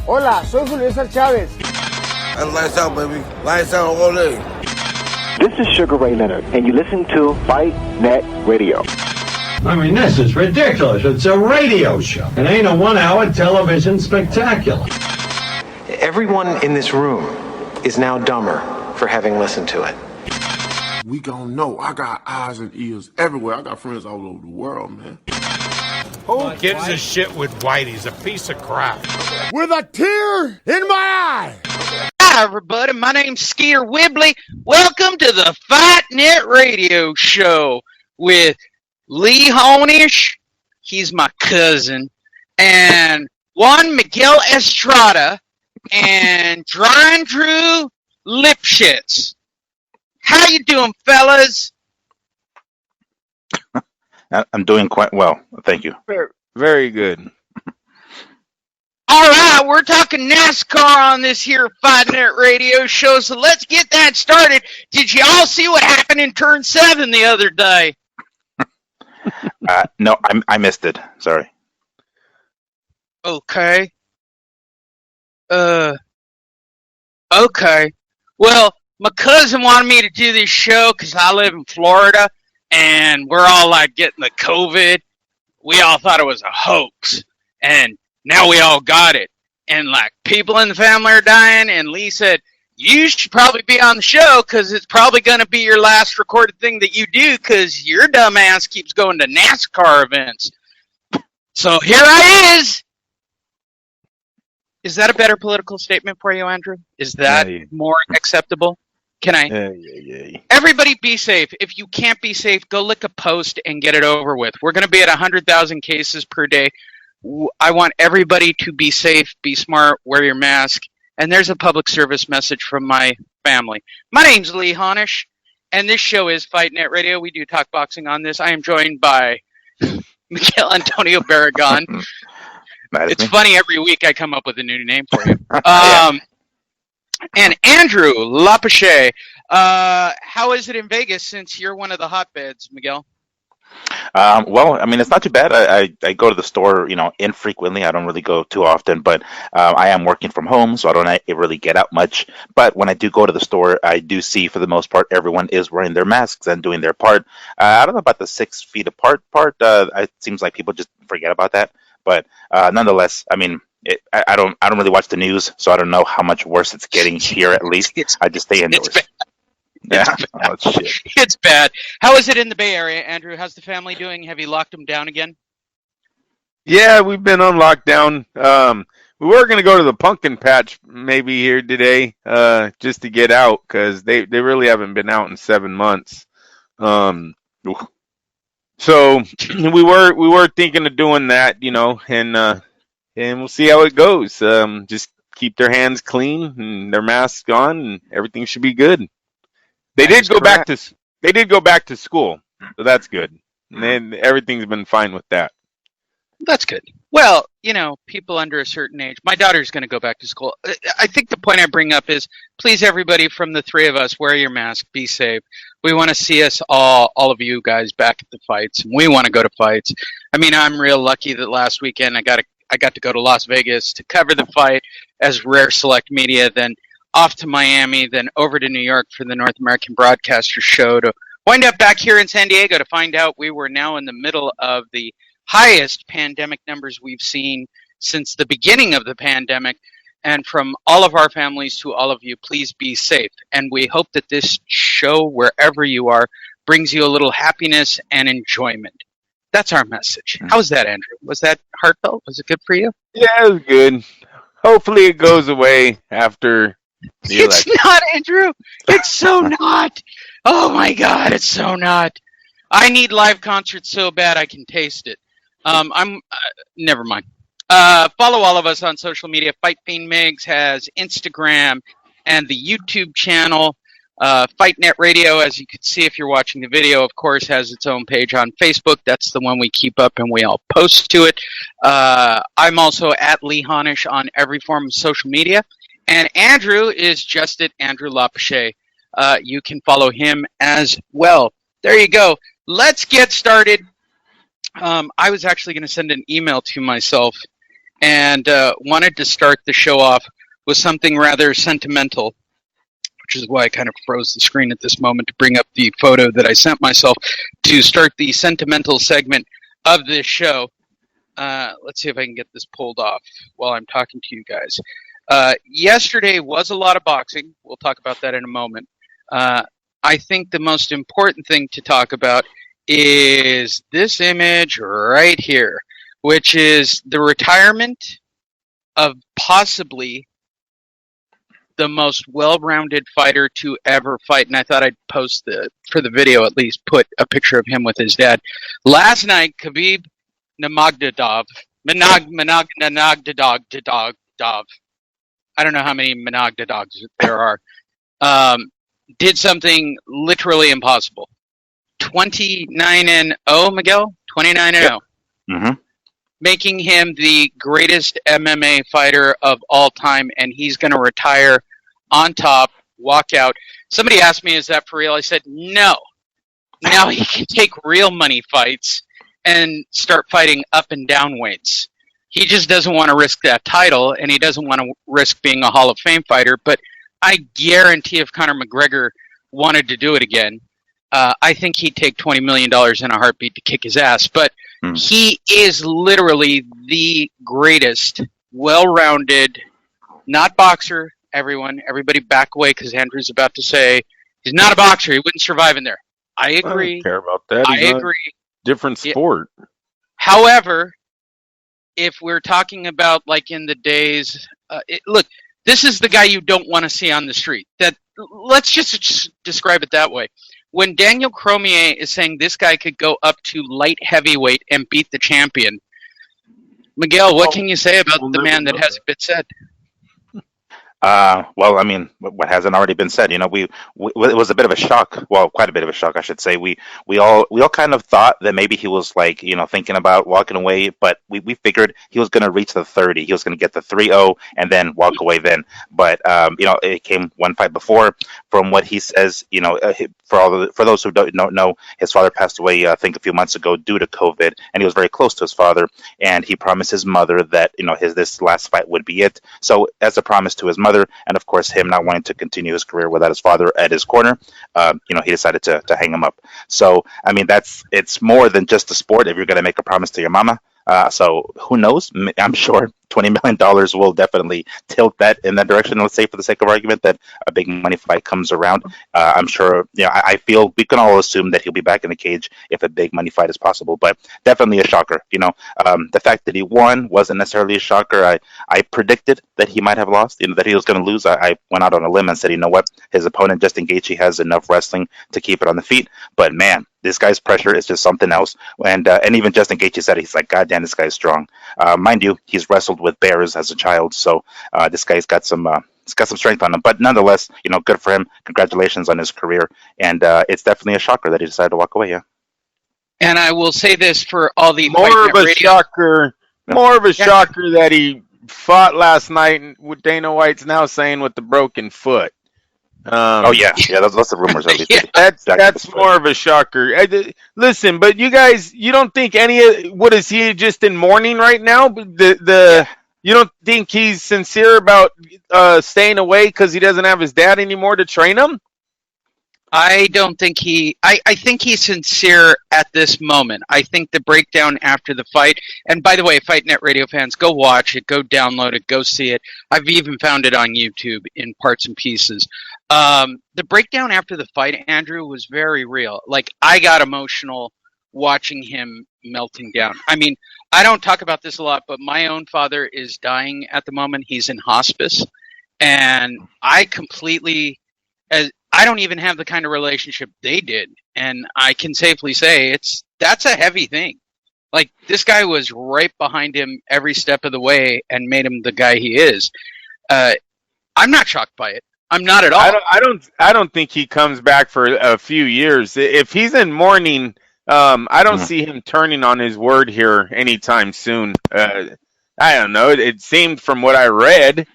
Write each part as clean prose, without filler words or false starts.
Hola, soy Julio César Chávez. And lights out, baby. Lights out all day. This is Sugar Ray Leonard, and you listen to Fight Net Radio. I mean, this is ridiculous. It's a radio show. It ain't a one-hour television spectacular. Everyone in this room is now dumber for having listened to it. We gon' know. I got eyes and ears everywhere. I got friends all over the world, man. Who gives a shit with White? He's a piece of crap. With a tear in my eye. Hi, everybody. My name's Skeeter Wibley. Welcome to the Fight Net Radio Show with Lee Honish. He's my cousin. And Juan Miguel Estrada. And Drew Lipschitz. How you doing, fellas? I'm doing quite well, thank you. Very, very good. All right, we're talking NASCAR on this here Fight Net Radio show, so let's get that started. Did you all see what happened in Turn 7 the other day? No, I missed it. Sorry. Okay. Okay. Well, my cousin wanted me to do this show because I live in Florida, and we're all like getting the COVID. We all thought it was a hoax, and now we all got it. And like people in the family are dying, and Lee said, you should probably be on the show because it's probably going to be your last recorded thing that you do because your dumb ass keeps going to NASCAR events. So here I is. Is that a better political statement for you, Andrew? Is that more acceptable? Can I? Everybody be safe. If you can't be safe, go lick a post and get it over with. We're going to be at 100,000 cases per day. I want everybody to be safe, be smart, wear your mask. And there's a public service message from my family. My name's Lee Honish, and this show is Fight Net Radio. We do talk boxing on this. I am joined by Miguel Antonio Barragan. It's funny, every week I come up with a new name for you. And Andrew Lapache. How is it in Vegas since you're one of the hotbeds, Miguel? Well, I mean, it's not too bad. I go to the store, infrequently. I don't really go too often, but I am working from home, so I don't really get out much. But when I do go to the store, I do see, for the most part, everyone is wearing their masks and doing their part. I don't know about the 6 feet apart part. It seems like people just forget about that. But nonetheless, I mean, I don't really watch the news, so I don't know how much worse it's getting here. At least I just stay indoors. It's bad. How is it in the Bay Area, Andrew? How's the family doing? Have you locked them down again? Yeah, we've been on lockdown. We were going to go to the pumpkin patch maybe here today, just to get out because they really haven't been out in 7 months. So we were thinking of doing that, and we'll see how it goes. Just keep their hands clean and their masks on, and everything should be good. They did go back to school, so that's good. And everything's been fine with that. That's good. Well, people under a certain age. My daughter's going to go back to school. I think the point I bring up is, please, everybody from the three of us, wear your mask, be safe. We want to see us all of you guys back at the fights. We want to go to fights. I mean, I'm real lucky that last weekend I got to go to Las Vegas to cover the fight as Rare Select Media, then off to Miami, then over to New York for the North American Broadcaster Show, to wind up back here in San Diego to find out we were now in the middle of the highest pandemic numbers we've seen since the beginning of the pandemic. And from all of our families to all of you, please be safe. And we hope that this show, wherever you are, brings you a little happiness and enjoyment. That's our message. How was that, Andrew? Was that heartfelt? Was it good for you? Yeah, it was good. Hopefully it goes away after the election. It's not, Andrew. It's so not. Oh, my God, it's so not. I need live concerts so bad I can taste it. Never mind. Follow all of us on social media. Fight Fiend Migs has Instagram and the YouTube channel. Fight Net Radio, as you can see if you're watching the video, of course, has its own page on Facebook. That's the one we keep up and we all post to it. I'm also at Lee Honish on every form of social media. And Andrew is just at Andrew Lapache. You can follow him as well. There you go. Let's get started. I was actually going to send an email to myself and wanted to start the show off with something rather sentimental, which is why I kind of froze the screen at this moment to bring up the photo that I sent myself to start the sentimental segment of this show. Let's see if I can get this pulled off while I'm talking to you guys. Yesterday was a lot of boxing. We'll talk about that in a moment. I think the most important thing to talk about is this image right here, which is the retirement of possibly the most well-rounded fighter to ever fight. And I thought I'd post for the video at least, put a picture of him with his dad. Last night, Khabib Nurmagomedov, I don't know how many Monogdadogs there are, did something literally impossible. 29-0, Miguel? 29-0. Mm-hmm. Making him the greatest MMA fighter of all time, and he's going to retire on top, walk out. Somebody asked me, is that for real? I said, no. Now he can take real money fights and start fighting up and down weights. He just doesn't want to risk that title, and he doesn't want to risk being a Hall of Fame fighter. But I guarantee if Conor McGregor wanted to do it again, I think he'd take $20 million in a heartbeat to kick his ass. But he is literally the greatest, well-rounded, not boxer, everybody back away because Andrew's about to say he's not a boxer. He wouldn't survive in there. I agree. I don't care about that. I agree. Different sport. However, if we're talking about like in the days, look, this is the guy you don't want to see on the street. Let's just describe it that way. When Daniel Cormier is saying this guy could go up to light heavyweight and beat the champion, Miguel, what can you say about the man that hasn't been said? Well, I mean, what hasn't already been said, it was a bit of a shock. Well, quite a bit of a shock, I should say. We all kind of thought that maybe he was like, thinking about walking away, but we figured he was going to reach the 30. He was going to get the 3-0 and then walk away then. But, it came one fight before. From what he says, for those who don't know, his father passed away, I think a few months ago due to COVID, and he was very close to his father, and he promised his mother that, this last fight would be it. So as a promise to his mother, and of course him not wanting to continue his career without his father at his corner, he decided to hang him up. So I mean, it's more than just a sport if you're going to make a promise to your mama. So who knows? I'm sure $20 million will definitely tilt that in that direction. Let's say, for the sake of argument, that a big money fight comes around. I'm sure, I feel we can all assume that he'll be back in the cage if a big money fight is possible, but definitely a shocker. The fact that he won wasn't necessarily a shocker. I predicted that he might have lost, that he was going to lose. I went out on a limb and said, you know what, his opponent, Justin Gaethje, has enough wrestling to keep it on the feet, but man, this guy's pressure is just something else. And even Justin Gaethje said it. He's like, God damn, this guy's strong. Mind you, he's wrestled with bears as a child, so this guy's got some strength on him. But nonetheless, good for him. Congratulations on his career. And it's definitely a shocker that he decided to walk away. Yeah. And I will say this for all the more of a shocker that he fought last night. What Dana White's now saying with the broken foot. That's the rumors. At least. That's more of a shocker. Listen, but you guys, you don't think what is he just in mourning right now? You don't think he's sincere about staying away because he doesn't have his dad anymore to train him? I don't think I think he's sincere at this moment. I think the breakdown after the fight, and by the way, Fight Net Radio fans, go watch it, go download it, go see it. I've even found it on YouTube in parts and pieces. The breakdown after the fight, Andrew, was very real. Like, I got emotional watching him melting down. I mean, I don't talk about this a lot, but my own father is dying at the moment. He's in hospice, and I don't even have the kind of relationship they did, and I can safely say that's a heavy thing. Like, this guy was right behind him every step of the way and made him the guy he is. I'm not shocked by it. I'm not at all. I don't think he comes back for a few years. If he's in mourning, I don't see him turning on his word here anytime soon. I don't know. It seemed from what I read,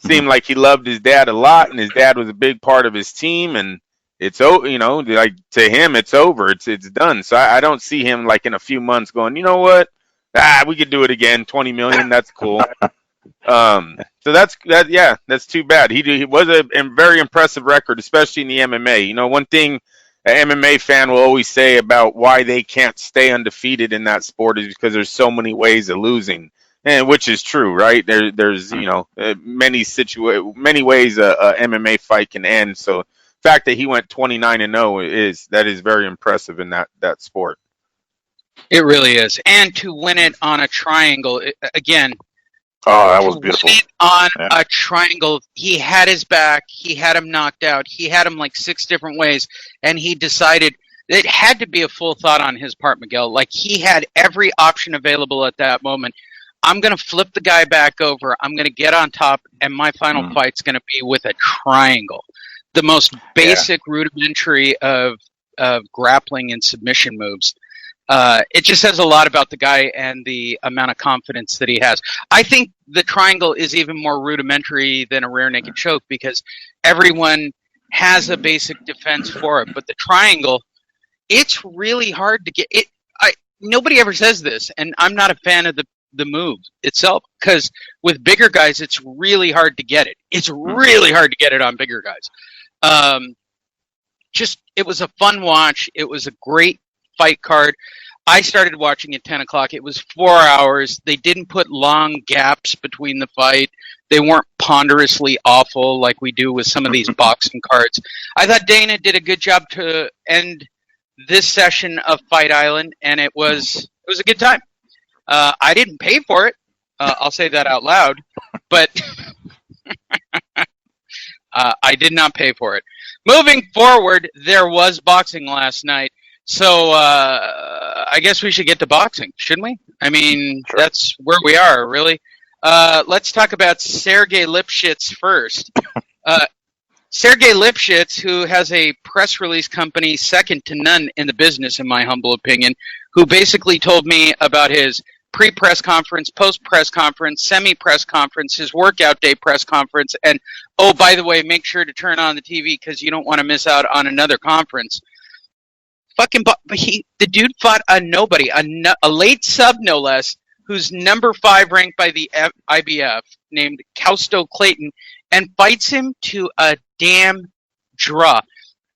seemed like he loved his dad a lot, and his dad was a big part of his team, and it's like, to him it's over, it's done. So I don't see him like in a few months going, you know what, We could do it again. 20 million, that's cool. So that's too bad. He was a very impressive record, especially in the MMA. You know, one thing an MMA fan will always say about why they can't stay undefeated in that sport is because there's so many ways of losing, and which is true, right? There's many ways a MMA fight can end. So the fact that he went 29-0 is very impressive in that sport. It really is. And to win it on a triangle, again, Oh, that was beautiful. win it on a triangle, he had his back, he had him knocked out, he had him like 6 different ways, and he decided it had to be a full thought on his part, Miguel. Like, he had every option available at that moment. I'm going to flip the guy back over, I'm going to get on top, and my final fight's going to be with a triangle. The most basic rudimentary of grappling and submission moves. It just says a lot about the guy and the amount of confidence that he has. I think the triangle is even more rudimentary than a rear naked choke because everyone has a basic defense for it. But the triangle, it's really hard to get it. Nobody ever says this, and I'm not a fan of the move itself because with bigger guys, it's really hard to get it. It's really hard to get it on bigger guys. It was a fun watch. It was a great fight card. I started watching at 10 o'clock. It was 4 hours. They didn't put long gaps between the fight. They weren't ponderously awful like we do with some of these boxing cards. I thought Dana did a good job to end this session of Fight Island, and it was a good time. I didn't pay for it. I'll say that out loud, but I did not pay for it. Moving forward, there was boxing last night. So I guess we should get to boxing, shouldn't we? I mean, that's where we are, really. Let's talk about Sergey Lipschitz first. Sergey Lipschitz, who has a press release company second to none in the business, in my humble opinion, who basically told me about his pre-press conference, post-press conference, semi-press conference, his workout day press conference, and, oh, by the way, make sure to turn on the TV because you don't want to miss out on another conference. The dude fought a nobody, a late sub no less, who's number 5 ranked by the IBF, named Kausto Clayton, and fights him to a damn draw.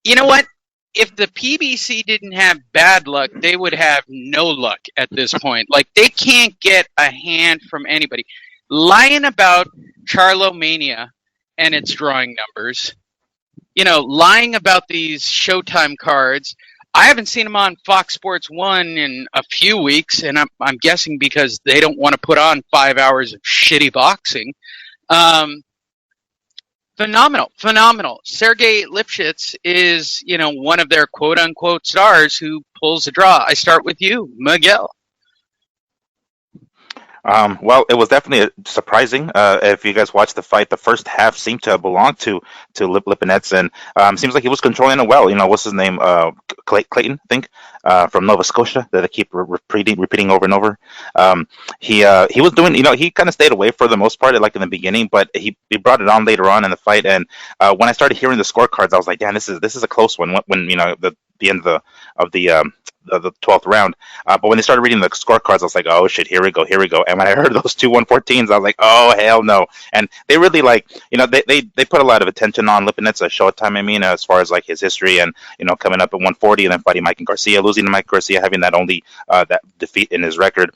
You know what? If the PBC didn't have bad luck, they would have no luck at this point. Like, they can't get a hand from anybody. Lying about Charlomania and its drawing numbers, lying about these Showtime cards. I haven't seen him on Fox Sports 1 in a few weeks, and I'm guessing because they don't want to put on 5 hours of shitty boxing. Phenomenal. Sergey Lipschitz is, one of their quote-unquote stars who pulls a draw. I start with you, Miguel. Well, it was definitely surprising. If you guys watched the fight, the first half seemed to belong to Lipinets, and seems like he was controlling it well. What's his name? Clayton, I think, from Nova Scotia, that I keep repeating over and over. He was doing, he kind of stayed away for the most part, like in the beginning, but he brought it on later on in the fight. And when I started hearing the scorecards, I was like, damn, this is a close one. When the end of the 12th round. But when they started reading the scorecards, I was like, oh shit, here we go. And when I heard those 2 114s, I was like, oh hell no. And they really they put a lot of attention on Lipinets at Showtime, as far as like his history and, coming up at 140 and then fighting Mike Garcia, losing to Mike Garcia, having that only that defeat in his record.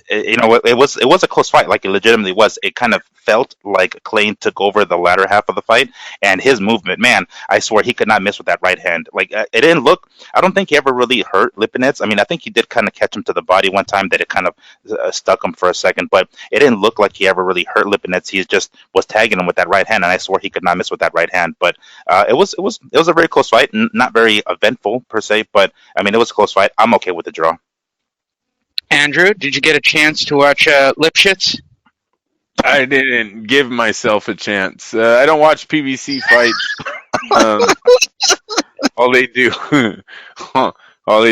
It was a close fight. Like, it legitimately was. It kind of felt like Clayton took over the latter half of the fight, and his movement, man, I swear he could not miss with that right hand. Like, it didn't look. I don't think he ever really hurt Lipinets. I think he did kind of catch him to the body one time that it kind of stuck him for a second, but it didn't look like he ever really hurt Lipinets. He just was tagging him with that right hand, and I swore he could not miss with that right hand. But it was a very close fight, not very eventful per se, but it was a close fight. I'm okay with the draw. Andrew, did you get a chance to watch Lipschitz? I didn't give myself a chance. I don't watch PBC fights. All they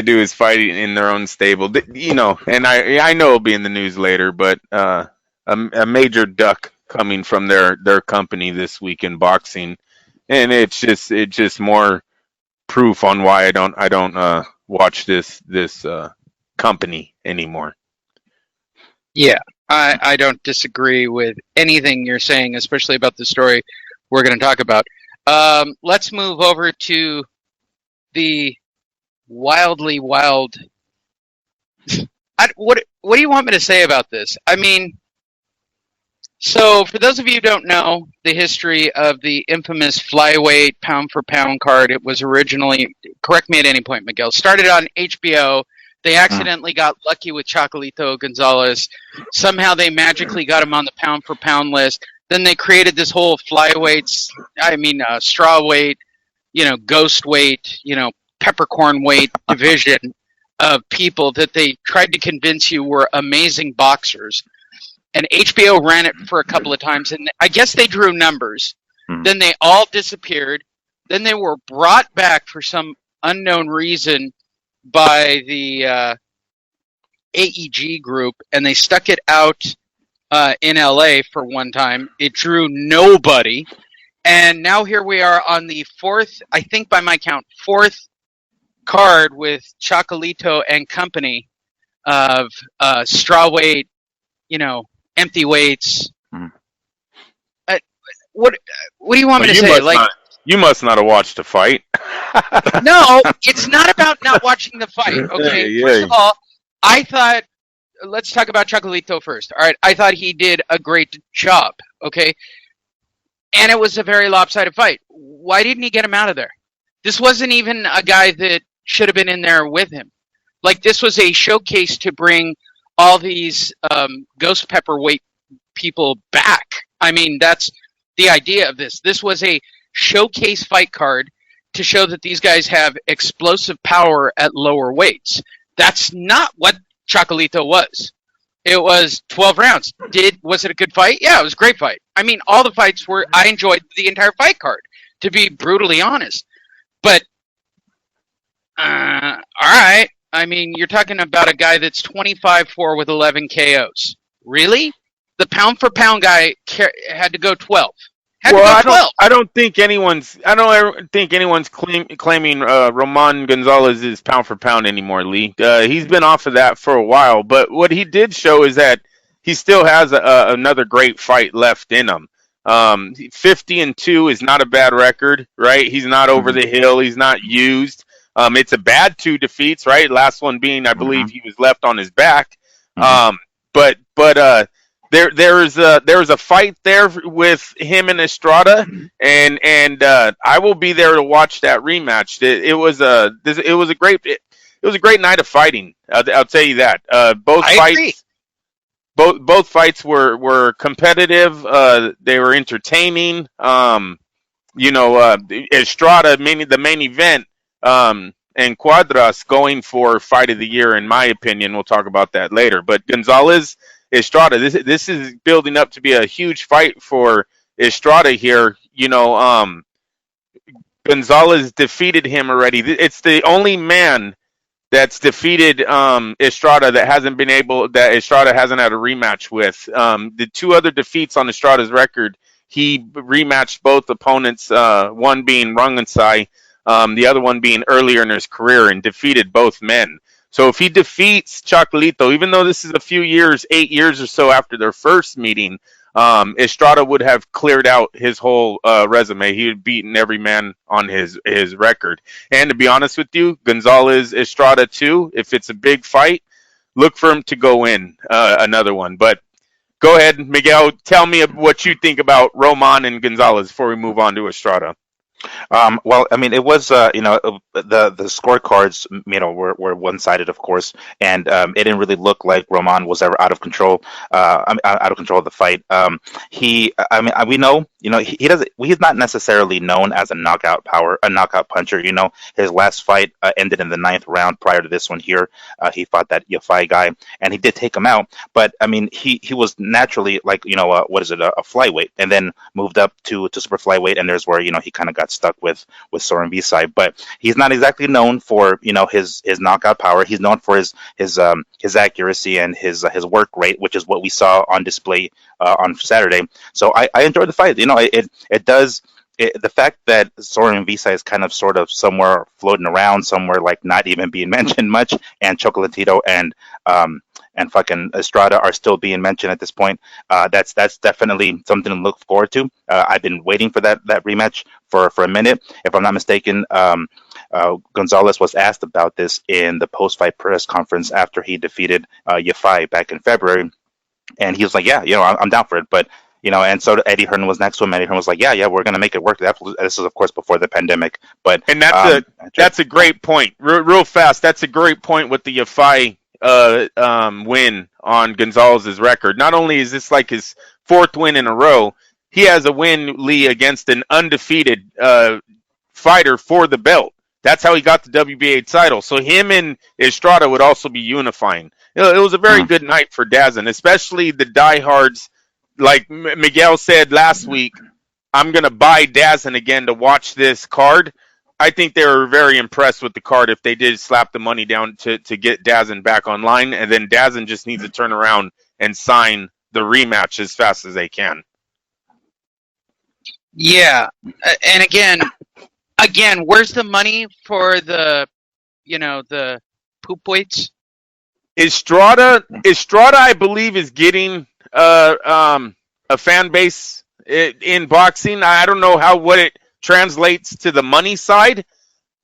do is fight in their own stable. And I know it'll be in the news later, but a major duck coming from their company this week in boxing, and it's just more proof on why I don't watch this company anymore. Yeah, I don't disagree with anything you're saying, especially about the story we're going to talk about. Let's move over to the wildly wild. What do you want me to say about this? I mean, so for those of you who don't know the history of the infamous flyweight pound for pound card, it was originally, correct me at any point, Miguel, started on HBO. They accidentally got lucky with Chocolatito Gonzalez. Somehow they magically got him on the pound for pound list. Then they created this whole flyweights, straw weight, ghost weight, peppercorn weight division of people that they tried to convince you were amazing boxers. And HBO ran it for a couple of times, and I guess they drew numbers. Then they all disappeared. Then they were brought back for some unknown reason by the AEG group, and they stuck it out in LA for one time. It drew nobody. And now here we are on the fourth, I think by my count, fourth card with Chocolatito and company of strawweight, empty weights. What do you want me to say? You must not have watched the fight. No, it's not about not watching the fight. Okay, first of all, I thought, let's talk about Chocolatito first. All right, I thought he did a great job. Okay, and it was a very lopsided fight. Why didn't he get him out of there? This wasn't even a guy that should have been in there with him. Like, this was a showcase to bring all these ghost pepper weight people back. I mean, that's the idea of this. This was a showcase fight card to show that these guys have explosive power at lower weights. That's not what Chocolatito was. It was 12 rounds. Was it a good fight? Yeah, it was a great fight. I mean, all the fights were, I enjoyed the entire fight card, to be brutally honest. But, all right. I mean, you're talking about a guy that's 25-4 with 11 KOs. Really? The pound for pound guy had to go 12. I don't think anyone's claiming Roman Gonzalez is pound for pound anymore, Lee. He's been off of that for a while, but what he did show is that he still has another great fight left in him. 50-2 is not a bad record, right? He's not over the hill. He's not used. It's a bad 2 defeats, right? Last one being, I believe, he was left on his back. But there was a fight there with him and Estrada, and I will be there to watch that rematch. It was a great night of fighting. I'll tell you that. Both fights were competitive. They were entertaining. Estrada, the main event, and Cuadras going for fight of the year, in my opinion. We'll talk about that later. But Gonzalez, Estrada, this is building up to be a huge fight for Estrada here. Gonzalez defeated him already. It's the only man that's defeated Estrada that Estrada hasn't had a rematch with. The 2 other defeats on Estrada's record, he rematched both opponents, one being Rangansai, the other one being earlier in his career, and defeated both men. So if he defeats Chocolatito, even though this is a few years, 8 years or so after their first meeting, Estrada would have cleared out his whole resume. He had beaten every man on his record. And to be honest with you, Gonzalez, Estrada too, if it's a big fight, look for him to go in another one. But go ahead, Miguel, tell me what you think about Roman and Gonzalez before we move on to Estrada. Well, I mean, it was, the scorecards, were one-sided, of course, and it didn't really look like Roman was ever out of control. Out of control of the fight. We know, he's not necessarily known as a knockout puncher. His last fight ended in the 9th round. Prior to this one here, he fought that Yafai guy, and he did take him out. But I mean, he was naturally a flyweight, and then moved up to super flyweight, and there's where he kind of got stuck with Soren Visai. But he's not exactly known for his knockout power. He's known for his accuracy and his work rate, which is what we saw on display on Saturday. So I enjoyed the fight. It does the fact that Soren Visa is kind of sort of somewhere floating around, somewhere like not even being mentioned much, and Chocolatito and fucking Estrada are still being mentioned at this point. That's definitely something to look forward to. I've been waiting for that rematch for a minute. If I'm not mistaken, Gonzalez was asked about this in the post-fight press conference after he defeated Yafai back in February, and he was like, "Yeah, I'm down for it." But and so Eddie Hearn was next to him. Eddie Hearn was like, "Yeah, we're gonna make it work." This is, of course, before the pandemic. But And that's a great point. Real fast, that's a great point with the Yafai win on Gonzalez's record. Not only is this like his fourth win in a row, he has a win, Lee, against an undefeated fighter for the belt. That's how he got the WBA title. So him and Estrada would also be unifying. It was a very good night for Dazin, especially the diehards. Like Miguel said last week, I'm going to buy Dazin again to watch this card. I think they were very impressed with the card if they did slap the money down to get Dazin back online. And then Dazin just needs to turn around and sign the rematch as fast as they can. Yeah. And again, where's the money for the poop weights? Estrada, I believe, is getting a fan base in boxing. I don't know what it translates to the money side,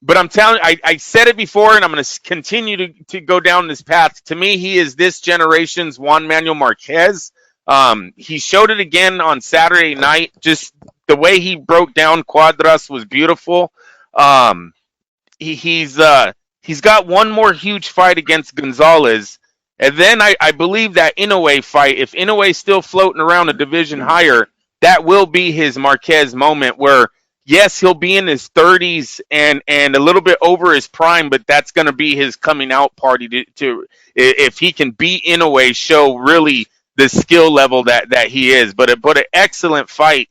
but I'm telling you, I said it before, and I'm going to continue to go down this path. To me, he is this generation's Juan Manuel Marquez. He showed it again on Saturday night. Just the way he broke down Cuadras was beautiful. He's got one more huge fight against Gonzalez. And then I believe that Inoue fight, if Inoue's still floating around a division higher, that will be his Marquez moment where, yes, he'll be in his 30s and a little bit over his prime, but that's going to be his coming out party to if he can beat Inoue, show really the skill level that he is. But an excellent fight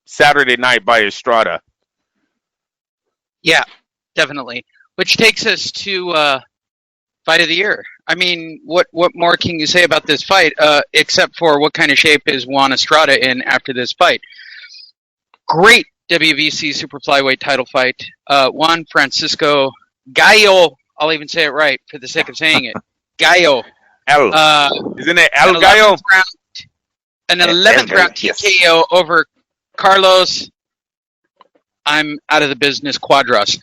Saturday night by Estrada. Yeah, definitely. Which takes us to fight of the year. I mean, what more can you say about this fight, except for what kind of shape is Juan Estrada in after this fight? Great WBC super flyweight title fight. Juan Francisco Gallo, I'll even say it right for the sake of saying it, Gallo. Isn't it El Gallo? An 11th round TKO over Carlos. I'm out of the business, Cuadras.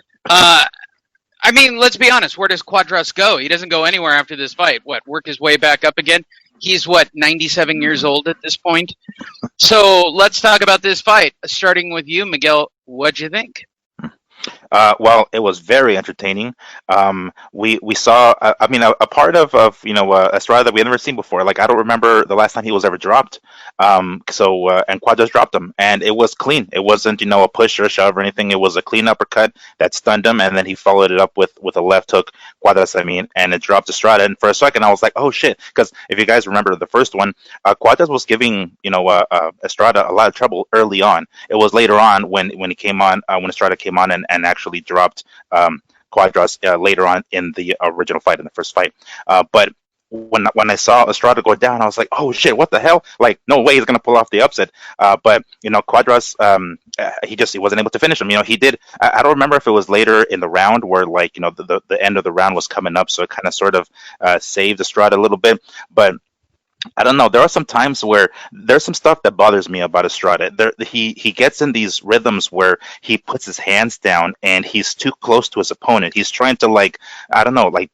I mean, let's be honest. Where does Cuadras go? He doesn't go anywhere after this fight. Work his way back up again? He's, 97 years old at this point? So let's talk about this fight. Starting with you, Miguel. What'd you think? Well, it was very entertaining. We saw, a part of Estrada that we had never seen before. Like, I don't remember the last time he was ever dropped. And Cuadras dropped him, and it was clean. It wasn't, a push or a shove or anything. It was a clean uppercut that stunned him, and then he followed it up with a left hook, and it dropped Estrada. And for a second, I was like, oh shit, because if you guys remember the first one, Cuadras was giving, Estrada a lot of trouble early on. It was later on when he came on, when Estrada came on and actually dropped Cuadras later on in the original fight, in the first fight. But when I saw Estrada go down, I was like, oh shit, what the hell? Like, no way he's going to pull off the upset. But Cuadras, he wasn't able to finish him. He did. I don't remember if it was later in the round where, like, the end of the round was coming up, so it kind of sort of saved Estrada a little bit. But I don't know. There are some times where there's some stuff that bothers me about Estrada. He gets in these rhythms where he puts his hands down and he's too close to his opponent. He's trying to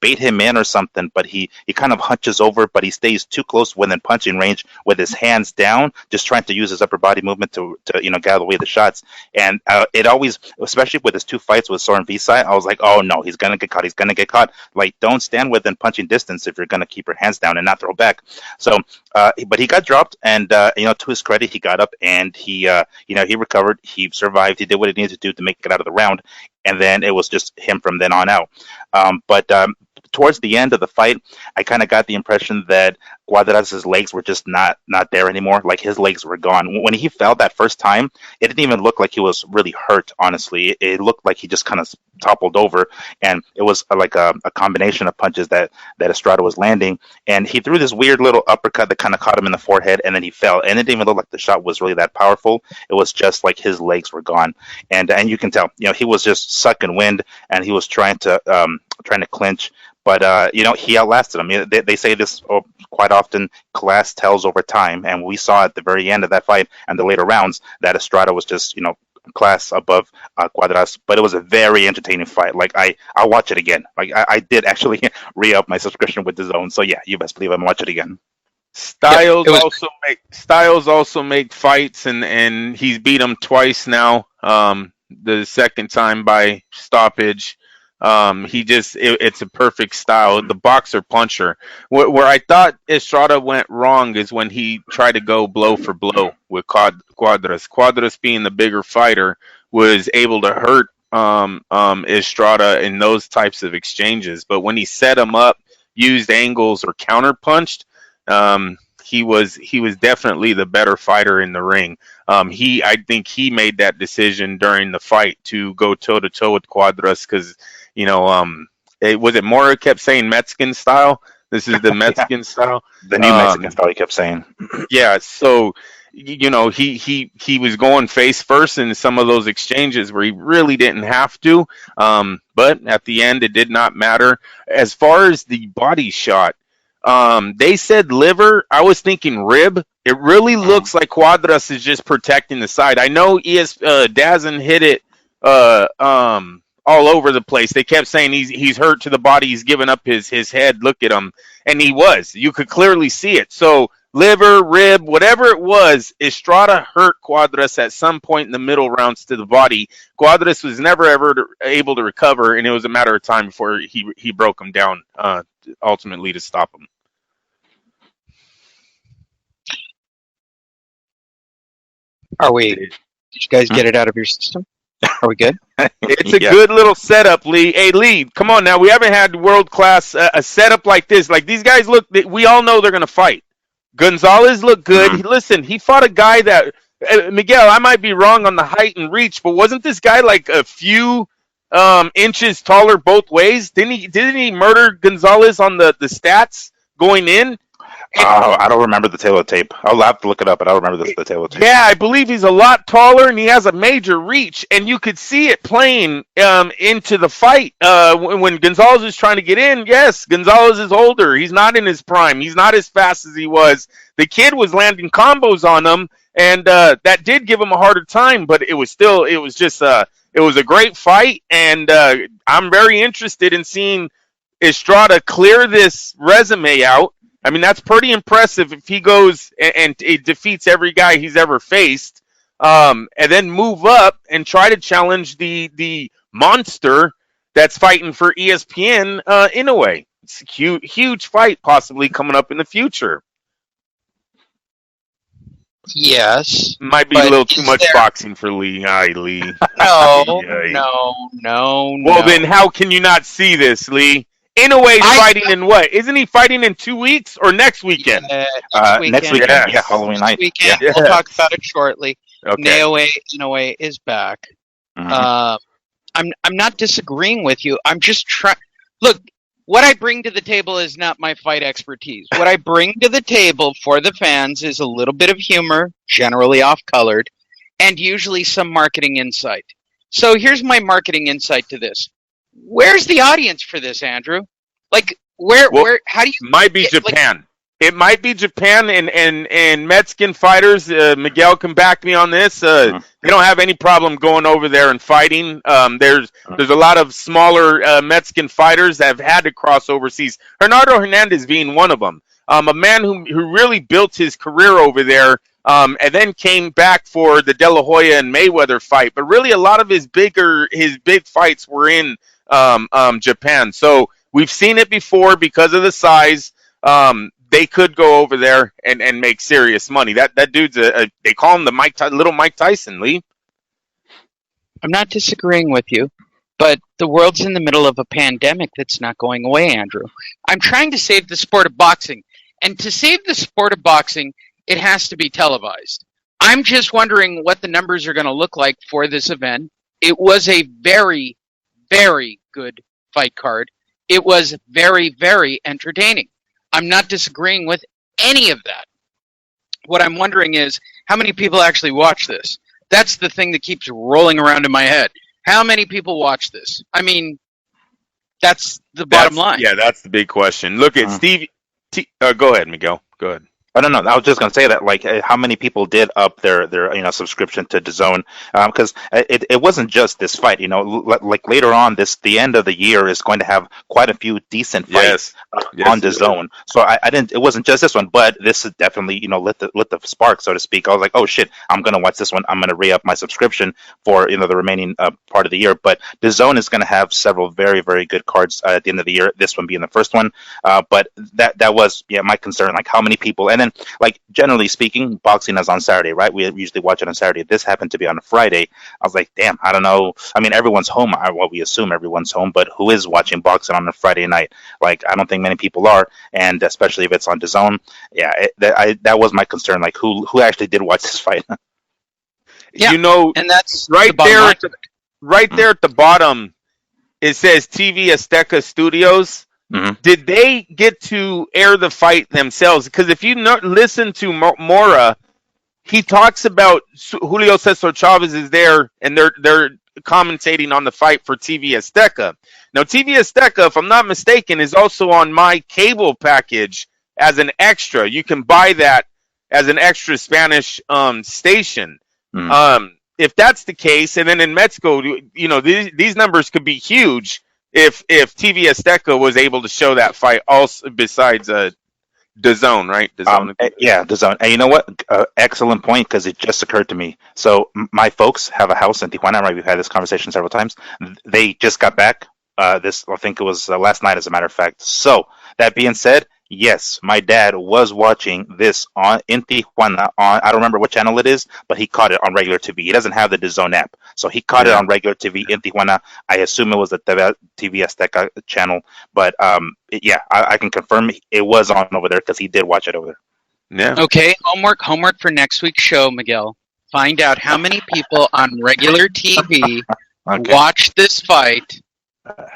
bait him in or something, but he kind of hunches over, but he stays too close within punching range with his hands down, just trying to use his upper body movement to gather away the shots. And it always, especially with his two fights with Soren Visa, I was like, oh no, he's gonna get caught. He's gonna get caught. Like, don't stand within punching distance if you're gonna keep your hands down and not throw back. So. But he got dropped, and to his credit, he got up and he recovered. He survived. He did what he needed to do to make it out of the round, and then it was just him from then on out. But towards the end of the fight, I kind of got the impression that Cuadras' legs were just not there anymore. Like his legs were gone. When he fell that first time, it didn't even look like he was really hurt. Honestly, it looked like he just kind of toppled over, and it was like a combination of punches that Estrada was landing, and he threw this weird little uppercut that kind of caught him in the forehead, and then he fell, and it didn't even look like the shot was really that powerful. It was just like his legs were gone, and you can tell, he was just sucking wind, and he was trying to clinch. But he outlasted him. They say this quite often: class tells over time, and we saw at the very end of that fight and the later rounds that Estrada was just class above Cuadras. But it was a very entertaining fight. Like I'll watch it again. Like I did actually re-up my subscription with the Zone. So yeah, you best believe I'm watch it again. Styles also make fights, and he's beat him twice now. The second time by stoppage. It's a perfect style. The boxer puncher. Where I thought Estrada went wrong is when he tried to go blow for blow with Cuadras. Cuadras, being the bigger fighter, was able to hurt Estrada in those types of exchanges. But when he set him up, used angles, or counter punched, he was definitely the better fighter in the ring. I think he made that decision during the fight to go toe to toe with Cuadras because Mora kept saying Mexican style. This is the Mexican style, the new Mexican style. He kept saying, yeah. So he was going face first in some of those exchanges where he really didn't have to. But at the end, it did not matter. As far as the body shot, they said liver. I was thinking rib. It really looks like Cuadras is just protecting the side. I know Dazn hit it all over the place. They kept saying he's hurt to the body. He's given up his head. Look at him. And he was. You could clearly see it. So liver, rib, whatever it was, Estrada hurt Cuadras at some point in the middle rounds to the body. Cuadras was never ever able to recover, and it was a matter of time before he broke him down ultimately to stop him. Are we? Did you guys get it out of your system? Are we good? It's a good little setup, Lee. Hey, Lee, come on now. We haven't had world class a setup like this. Like these guys look. We all know they're going to fight. Gonzalez looked good. Listen, he fought a guy that Miguel. I might be wrong on the height and reach, but wasn't this guy like a few inches taller both ways? Didn't he murder Gonzalez on the stats going in? I don't remember the tail of tape. I'll have to look it up, but I don't remember the tail of tape. Yeah, I believe he's a lot taller, and he has a major reach, and you could see it playing into the fight. When Gonzalez is trying to get in, yes, Gonzalez is older. He's not in his prime. He's not as fast as he was. The kid was landing combos on him, and that did give him a harder time, but it was a great fight, and I'm very interested in seeing Estrada clear this resume out. I mean, that's pretty impressive if he goes and it defeats every guy he's ever faced, and then move up and try to challenge the monster that's fighting for ESPN in a way. It's a huge fight possibly coming up in the future. Yes. Might be a little too much boxing for Lee. Lee. No. Well, then how can you not see this, Lee? Inoue's fighting in what? Isn't he fighting in 2 weeks or next weekend? Next weekend, yeah, Halloween night. Weekend. Yeah. We'll talk about it shortly. Okay. Inoue is back. I'm not disagreeing with you. I'm just trying. Look, what I bring to the table is not my fight expertise. What I bring to the table for the fans is a little bit of humor, generally off-colored, and usually some marketing insight. So here's my marketing insight to this. Where's the audience for this, Andrew? Like, where, how do you... Might be Japan. It might be Japan and Mexican fighters. Miguel can back me on this. They don't have any problem going over there and fighting. There's a lot of smaller Mexican fighters that have had to cross overseas. Bernardo Hernandez being one of them. A man who really built his career over there, and then came back for the De La Hoya and Mayweather fight. But really, a lot of his big fights were in Japan. So we've seen it before because of the size. They could go over there and make serious money. That dude's they call him the little Mike Tyson, Lee. I'm not disagreeing with you. But the world's in the middle of a pandemic that's not going away, Andrew. I'm trying to save the sport of boxing. And to save the sport of boxing, it has to be televised. I'm just wondering what the numbers are going to look like for this event. It was a very, very good fight card. It was very, very entertaining. I'm not disagreeing with any of that. What I'm wondering is how many people actually watch this? That's the thing that keeps rolling around in my head. How many people watch this? I mean, that's the bottom line. Yeah, that's the big question. Look at Steve. Go ahead, Miguel. Go ahead. I don't know. I was just going to say that, like, how many people did up their subscription to DAZN? Because it wasn't just this fight. Like later on, the end of the year is going to have quite a few decent fights on DAZN. So I didn't. It wasn't just this one, but this is definitely lit the spark, so to speak. I was like, oh shit, I'm going to watch this one. I'm going to re-up my subscription for the remaining part of the year. But DAZN is going to have several very, very good cards at the end of the year. This one being the first one. But that was my concern. Like, how many people? And then, like, generally speaking, boxing is on Saturday, right? We usually watch it on Saturday. This happened to be on a Friday. I was like, damn, I don't know. I mean, everyone's home. Well, we assume everyone's home, but who is watching boxing on a Friday night? Like, I don't think many people are, and especially if it's on DAZN. Yeah, that was my concern. Like, who actually did watch this fight? Yeah, and that's right there. Right there at the bottom, it says TV Azteca Studios. Mm-hmm. Did they get to air the fight themselves? Because if you listen to Mora, he talks about Julio Cesar Chavez is there, and they're commentating on the fight for TV Azteca. Now, TV Azteca, if I'm not mistaken, is also on my cable package as an extra. You can buy that as an extra Spanish station. Mm-hmm. If that's the case, and then in Mexico, these numbers could be huge. If TV Azteca was able to show that fight, also besides DAZN, right? DAZN. DAZN. And you know what? Excellent point, because it just occurred to me. So my folks have a house in Tijuana, right? We've had this conversation several times. They just got back. I think it was last night, as a matter of fact. So that being said, yes, my dad was watching this in Tijuana on, I don't remember what channel it is, but he caught it on regular TV. He doesn't have the DAZN app, so he caught it on regular TV in Tijuana. I assume it was the TV Azteca channel, but I can confirm it was on over there because he did watch it over there. Yeah. Okay, homework for next week's show, Miguel. Find out how many people on regular TV watch this fight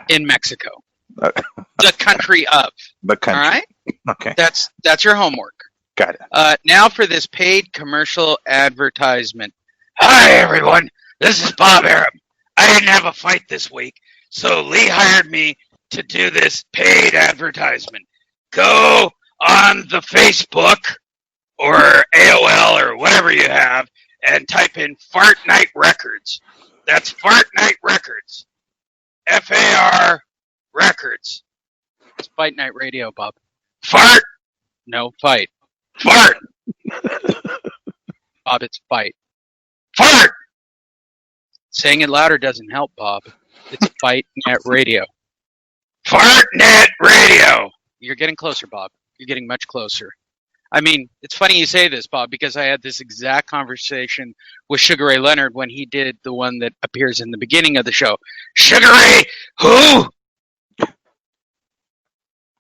in Mexico. The country of. The country. All right? Okay. That's your homework. Got it. Now for this paid commercial advertisement. Hi, everyone. This is Bob Arum. I didn't have a fight this week, so Lee hired me to do this paid advertisement. Go on the Facebook or AOL or whatever you have and type in Fart Night Records. That's Fart Night Records. FAR Records. It's Fight Night Radio, Bob. Fart! No, fight. Fart! Bob, it's fight. Fart! Saying it louder doesn't help, Bob. It's Fight Net Radio. Fart Net Radio! You're getting closer, Bob. You're getting much closer. I mean, it's funny you say this, Bob, because I had this exact conversation with Sugar Ray Leonard when he did the one that appears in the beginning of the show. Sugar Ray, who?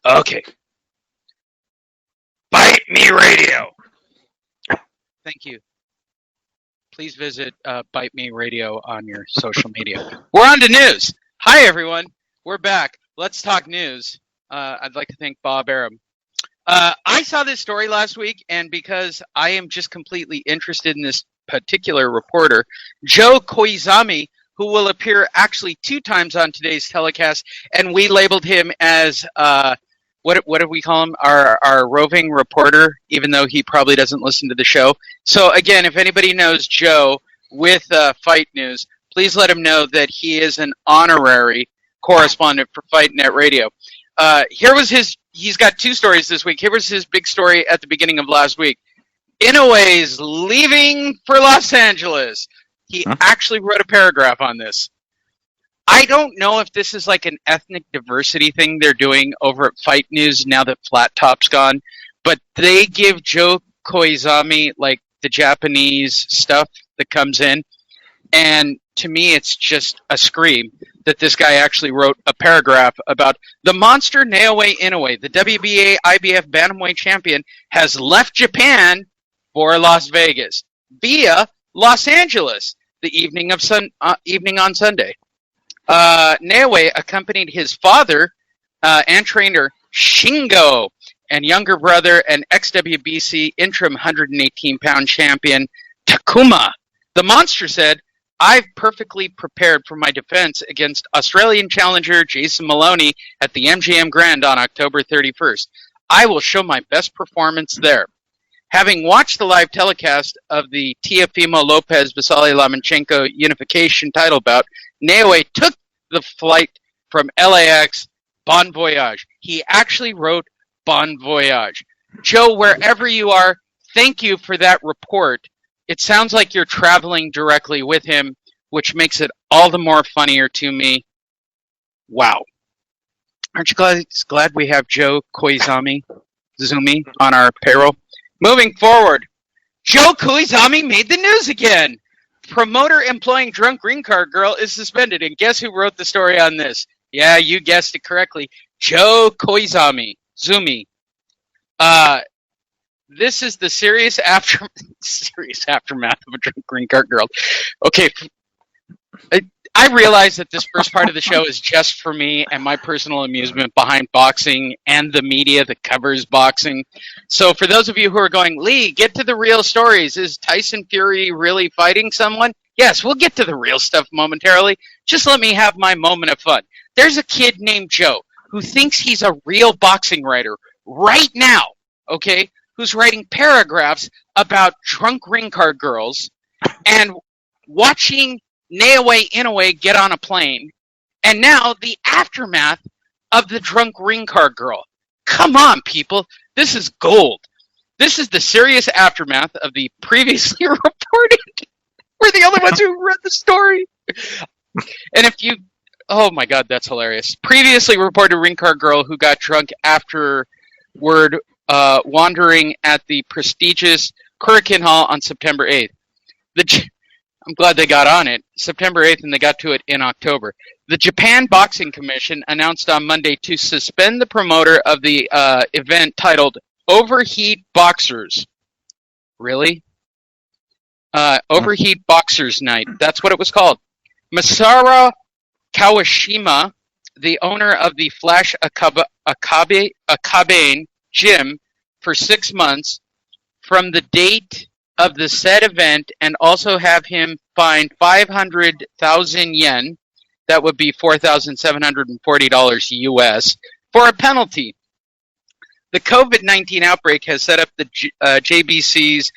Okay. Bite Me Radio. Thank you. Please visit Bite Me Radio on your social media. We're on to news. Hi, everyone. We're back. Let's talk news. I'd like to thank Bob Arum. I saw this story last week, and because I am just completely interested in this particular reporter, Joe Koizumi, who will appear actually 2 times on today's telecast, and we labeled him as what did we call him? Our roving reporter, even though he probably doesn't listen to the show. So again, if anybody knows Joe with Fight News, please let him know that he is an honorary correspondent for Fight Net Radio. He's got 2 stories this week. Here was his big story at the beginning of last week. Inouye's leaving for Los Angeles. He actually wrote a paragraph on this. I don't know if this is like an ethnic diversity thing they're doing over at Fight News now that Flat Top's gone, but they give Joe Koizumi like the Japanese stuff that comes in, and to me, it's just a scream that this guy actually wrote a paragraph about the monster Naoya Inoue, the WBA IBF Bantamweight champion, has left Japan for Las Vegas via Los Angeles the evening on Sunday. Naoya accompanied his father and trainer Shingo and younger brother and ex-WBC interim 118-pound champion Takuma. The monster said, I've perfectly prepared for my defense against Australian challenger Jason Maloney at the MGM Grand on October 31st. I will show my best performance there. Having watched the live telecast of the Teofimo Lopez-Vasily Lomachenko unification title bout, Naoya took the flight from LAX, Bon Voyage. He actually wrote Bon Voyage. Joe, wherever you are, thank you for that report. It sounds like you're traveling directly with him, which makes it all the more funnier to me. Wow. Aren't you glad we have Joe Koizumi on our payroll? Moving forward, Joe Koizumi made the news again. Promoter employing drunk green card girl is suspended. And guess who wrote the story on this? Yeah, you guessed it correctly. Joe Koizumi. This is the serious aftermath of a drunk green card girl. Okay, I realize that this first part of the show is just for me and my personal amusement behind boxing and the media that covers boxing. So for those of you who are going, Lee, get to the real stories. Is Tyson Fury really fighting someone? Yes, we'll get to the real stuff momentarily. Just let me have my moment of fun. There's a kid named Joe who thinks he's a real boxing writer right now, okay, who's writing paragraphs about drunk ring card girls and watching Naoya Inoue get on a plane, and now the aftermath of the drunk ring card girl. Come on, people. This is gold. This is the serious aftermath of the previously reported. We're the only ones who read the story. And if you... Oh, my God, that's hilarious. Previously reported ring card girl who got drunk afterward wandering at the prestigious Hurricane Hall on September 8th. I'm glad they got on it, September 8th, and they got to it in October. The Japan Boxing Commission announced on Monday to suspend the promoter of the event titled Overheat Boxers. Really? Overheat Boxers Night. That's what it was called. Masaru Kawashima, the owner of the Flash Akabane Gym for 6 months from the date of the said event, and also have him fined 500,000 yen, that would be $4,740 US, for a penalty. The COVID-19 outbreak has set up the JBC's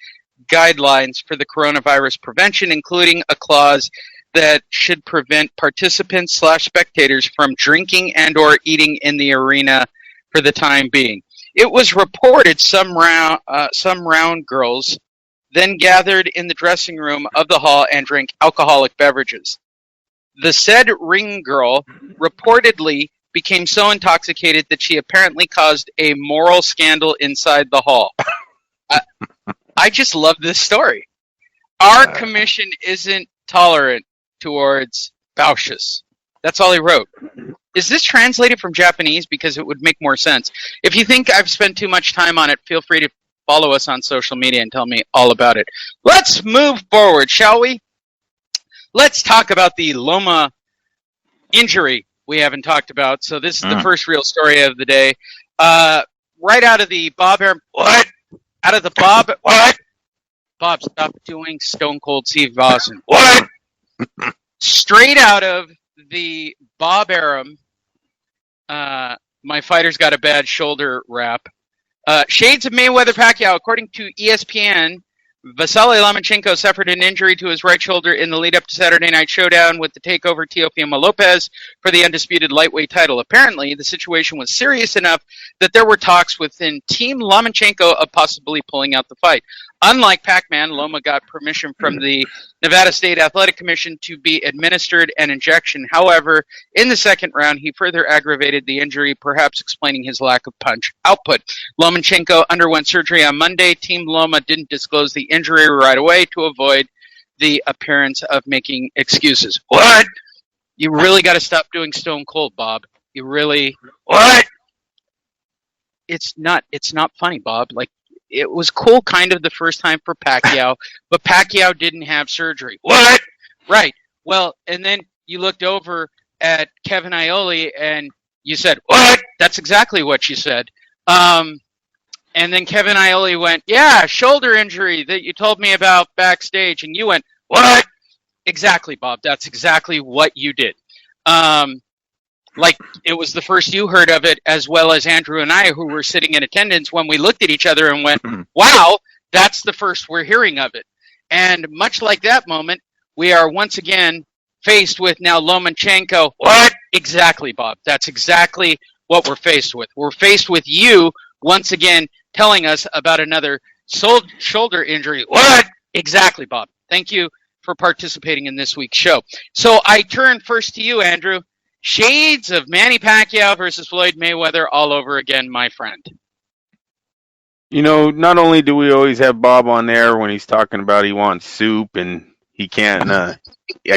guidelines for the coronavirus prevention, including a clause that should prevent participants/spectators from drinking and or eating in the arena for the time being. It was reported some round girls then gathered in the dressing room of the hall and drank alcoholic beverages. The said ring girl reportedly became so intoxicated that she apparently caused a moral scandal inside the hall. I just love this story. Our commission isn't tolerant towards Bauschus. That's all he wrote. Is this translated from Japanese? Because it would make more sense. If you think I've spent too much time on it, feel free to follow us on social media and tell me all about it. Let's move forward, shall we? Let's talk about the Loma injury we haven't talked about. So this is the first real story of the day. Right out of the Bob Arum. What? Out of the Bob. What? Bob, stop doing Stone Cold Steve Austin. What? Straight out of the Bob Arum. My fighter's got a bad shoulder wrap. Shades of Mayweather-Pacquiao. According to ESPN, Vasily Lomachenko suffered an injury to his right shoulder in the lead-up to Saturday Night Showdown with the takeover Teofimo Lopez for the undisputed lightweight title. Apparently, the situation was serious enough that there were talks within Team Lomachenko of possibly pulling out the fight. Unlike Pac-Man, Loma got permission from the Nevada State Athletic Commission to be administered an injection. However, in the second round, he further aggravated the injury, perhaps explaining his lack of punch output. Lomachenko underwent surgery on Monday. Team Loma didn't disclose the injury right away to avoid the appearance of making excuses. What? You really got to stop doing Stone Cold, Bob. You really what? It's not funny, Bob. Like, it was cool kind of the first time for Pacquiao, but Pacquiao didn't have surgery. What? Right. Well, and then you looked over at Kevin Iole and you said, what? That's exactly what you said. And then Kevin Iole went, yeah, shoulder injury that you told me about backstage. And you went, what? Exactly, Bob. That's exactly what you did. Like, it was the first you heard of it, as well as Andrew and I, who were sitting in attendance, when we looked at each other and went, wow, that's the first we're hearing of it. And much like that moment, we are once again faced with now Lomachenko. What? Exactly, Bob. That's exactly what we're faced with. We're faced with you once again telling us about another shoulder injury. What? Exactly, Bob. Thank you for participating in this week's show. So I turn first to you, Andrew. Shades of Manny Pacquiao versus Floyd Mayweather all over again, my friend. You know, not only do we always have Bob on there when he's talking about he wants soup and he can't, I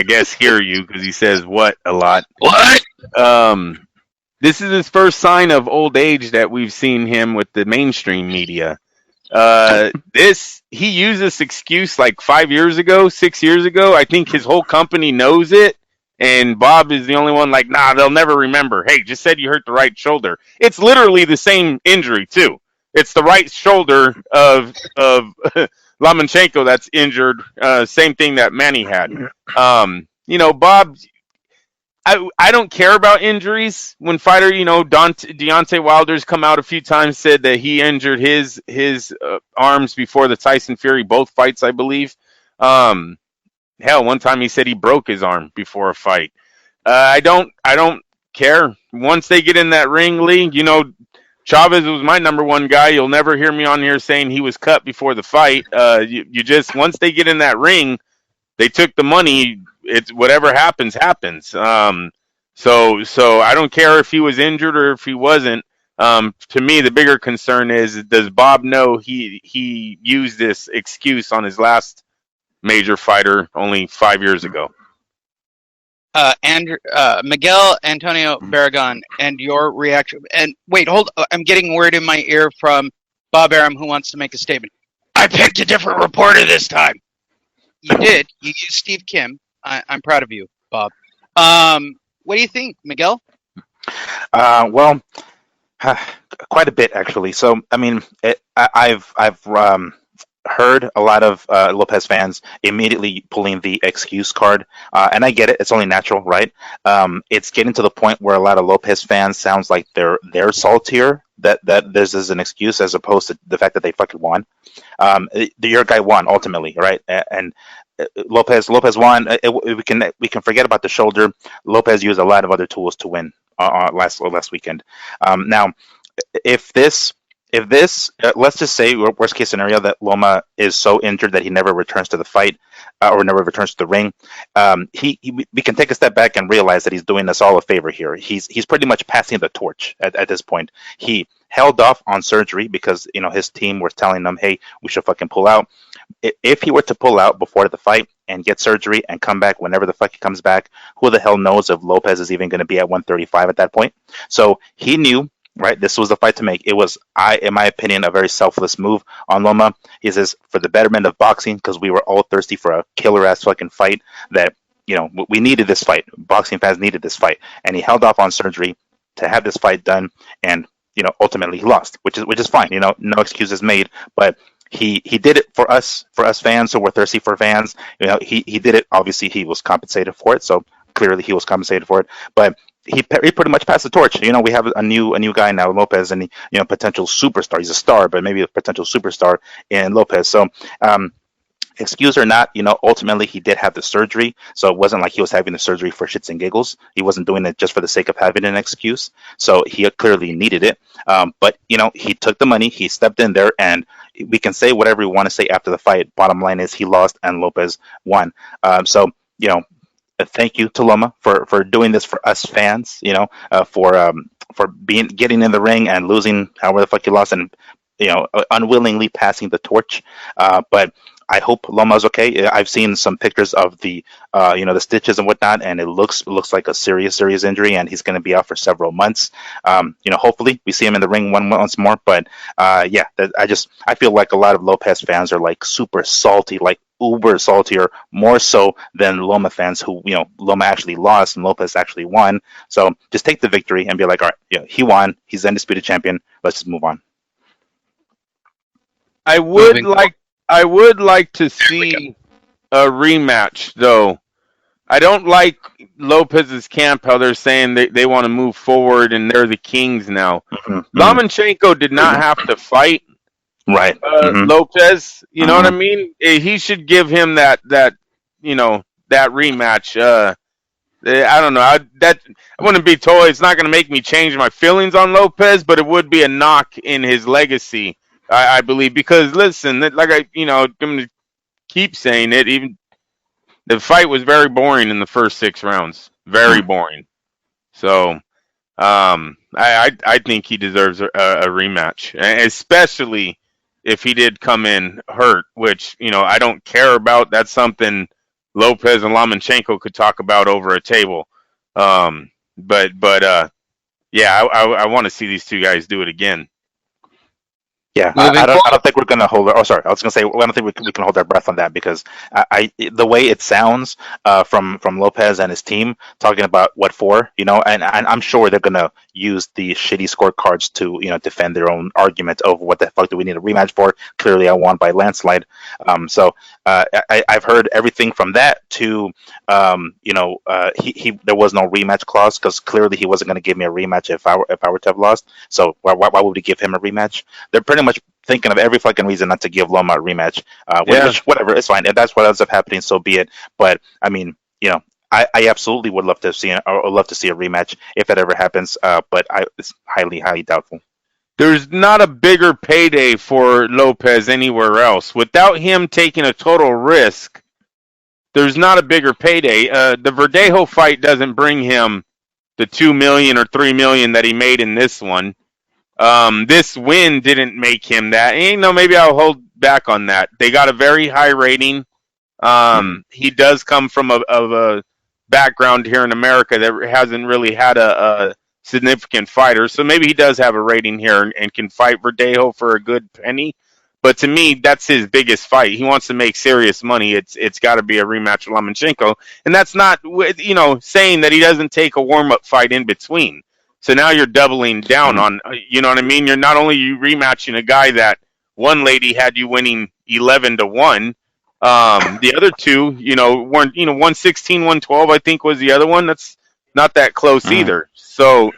guess, hear you because he says what a lot. What? This is his first sign of old age that we've seen him with the mainstream media. He used this excuse like 5 years ago, 6 years ago. I think his whole company knows it. And Bob is the only one like, nah, they'll never remember. Hey, just said you hurt the right shoulder. It's literally the same injury, too. It's the right shoulder of Lomachenko that's injured. Same thing that Manny had. Bob, I don't care about injuries. When fighter, Deontay Wilder's come out a few times, said that he injured his arms before the Tyson Fury both fights, I believe. Hell, one time he said he broke his arm before a fight. I don't care. Once they get in that ring, Lee, Chavez was my number one guy. You'll never hear me on here saying he was cut before the fight. You just, once they get in that ring, they took the money. It's whatever happens. So I don't care if he was injured or if he wasn't. To me, the bigger concern is, does Bob know he used this excuse on his last major fighter only 5 years ago? Miguel Antonio Barragan, and your reaction. And wait, hold. I'm getting word in my ear from Bob Arum, who wants to make a statement. I picked a different reporter this time. You did. You used Steve Kim. I'm proud of you, Bob. What do you think, Miguel? Well, quite a bit actually. So, I mean, I've heard a lot of Lopez fans immediately pulling the excuse card, and I get it. It's only natural, right? It's getting to the point where a lot of Lopez fans sounds like they're saltier that this is an excuse as opposed to the fact that they fucking won. Your guy won ultimately, right? And Lopez won. We can forget about the shoulder. Lopez used a lot of other tools to win last weekend. Now, if this, let's just say worst case scenario that Loma is so injured that he never returns to the fight or never returns to the ring, we can take a step back and realize that he's doing us all a favor here. He's pretty much passing the torch at this point. He held off on surgery because his team was telling him, hey, we should fucking pull out. If he were to pull out before the fight and get surgery and come back whenever the fuck he comes back, who the hell knows if Lopez is even going to be at 135 at that point? So he knew, right, this was the fight to make. It was, in my opinion, a very selfless move on Loma. He says, for the betterment of boxing, because we were all thirsty for a killer-ass fucking fight, that, we needed this fight. Boxing fans needed this fight. And he held off on surgery to have this fight done, and, ultimately he lost, which is fine. No excuses made, but he did it for us fans who were thirsty for fans. He did it. Obviously, he was compensated for it, so clearly he was compensated for it, but he pretty much passed the torch. We have a new guy now, Lopez, and potential superstar. He's a star, but maybe a potential superstar in Lopez. So, excuse or not, ultimately he did have the surgery. So it wasn't like he was having the surgery for shits and giggles. He wasn't doing it just for the sake of having an excuse. So he clearly needed it. But he took the money, he stepped in there, and we can say whatever we want to say after the fight. Bottom line is he lost and Lopez won. Thank you to Loma for doing this for us fans, for getting in the ring and losing however the fuck you lost and, unwillingly passing the torch. But I hope Loma's okay. I've seen some pictures of the the stitches and whatnot, and it looks like a serious injury, and he's going to be out for several months. Hopefully we see him in the ring once more. But I feel like a lot of Lopez fans are like super salty, like uber salty, or more so than Loma fans who Loma actually lost and Lopez actually won. So just take the victory and be like, all right, he won. He's the undisputed champion. Let's just move on. I would like to see a rematch, though. I don't like Lopez's camp, how they're saying they want to move forward and they're the kings now. Lomachenko did not have to fight Lopez. You know what I mean? He should give him that rematch. I don't know. I wouldn't be totally. It's not going to make me change my feelings on Lopez, but it would be a knock in his legacy, I believe. Because listen, like I'm going to keep saying it. Even the fight was very boring in the first 6 rounds. Very boring. So, I think he deserves a rematch, especially if he did come in hurt, which I don't care about. That's something Lopez and Lomachenko could talk about over a table. I want to see these two guys do it again. Yeah, I don't think we're going to hold. Oh, sorry. I was going to say I don't think we can hold our breath on that because the way it sounds from Lopez and his team talking about what for, and I'm sure they're going to use the shitty scorecards to defend their own argument of what the fuck do we need a rematch for? Clearly, I won by landslide. I've heard everything from that to there was no rematch clause because clearly he wasn't going to give me a rematch if I were to have lost. So why would we give him a rematch? They're pretty much thinking of every fucking reason not to give Loma a rematch. Which, whatever, it's fine. If that's what ends up happening, so be it. But I mean, I absolutely would love to see a rematch if that ever happens. But it's highly doubtful. There's not a bigger payday for Lopez anywhere else. Without him taking a total risk, there's not a bigger payday. The Verdejo fight doesn't bring him the $2 million or $3 million that he made in this one. This win didn't make him that. Maybe I'll hold back on that. They got a very high rating. He does come from a background here in America that hasn't really had a significant fighter, so maybe he does have a rating here and can fight Verdejo for a good penny. But to me, that's his biggest fight. He wants to make serious money. It's got to be a rematch with Lomachenko, and that's not saying that he doesn't take a warm up fight in between. So now you're doubling down on, you know what I mean? You're not only rematching a guy that one lady had you winning 11-1. The other two, weren't, 116, 112, I think was the other one. That's not that close either. So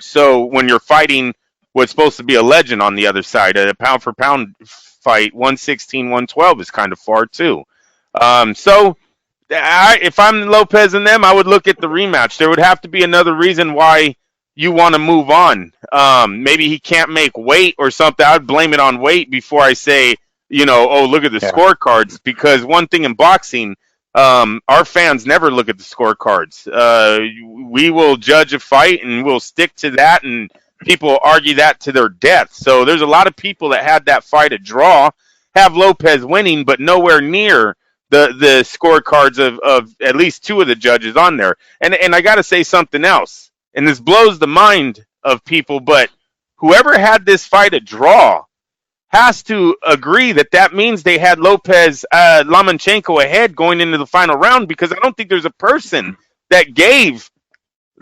when you're fighting what's supposed to be a legend on the other side, a pound for pound fight, 116, 112 is kind of far too. If I'm Lopez and them, I would look at the rematch. There would have to be another reason why you want to move on. Maybe he can't make weight or something. I'd blame it on weight before I say, look at the scorecards. Because one thing in boxing, our fans never look at the scorecards. We will judge a fight and we'll stick to that, and people argue that to their death. So there's a lot of people that had that fight a draw, have Lopez winning, but nowhere near the scorecards of at least 2 of the judges on there. And I got to say something else. And this blows the mind of people, but whoever had this fight a draw has to agree that means they had Lomachenko ahead going into the final round, because I don't think there's a person that gave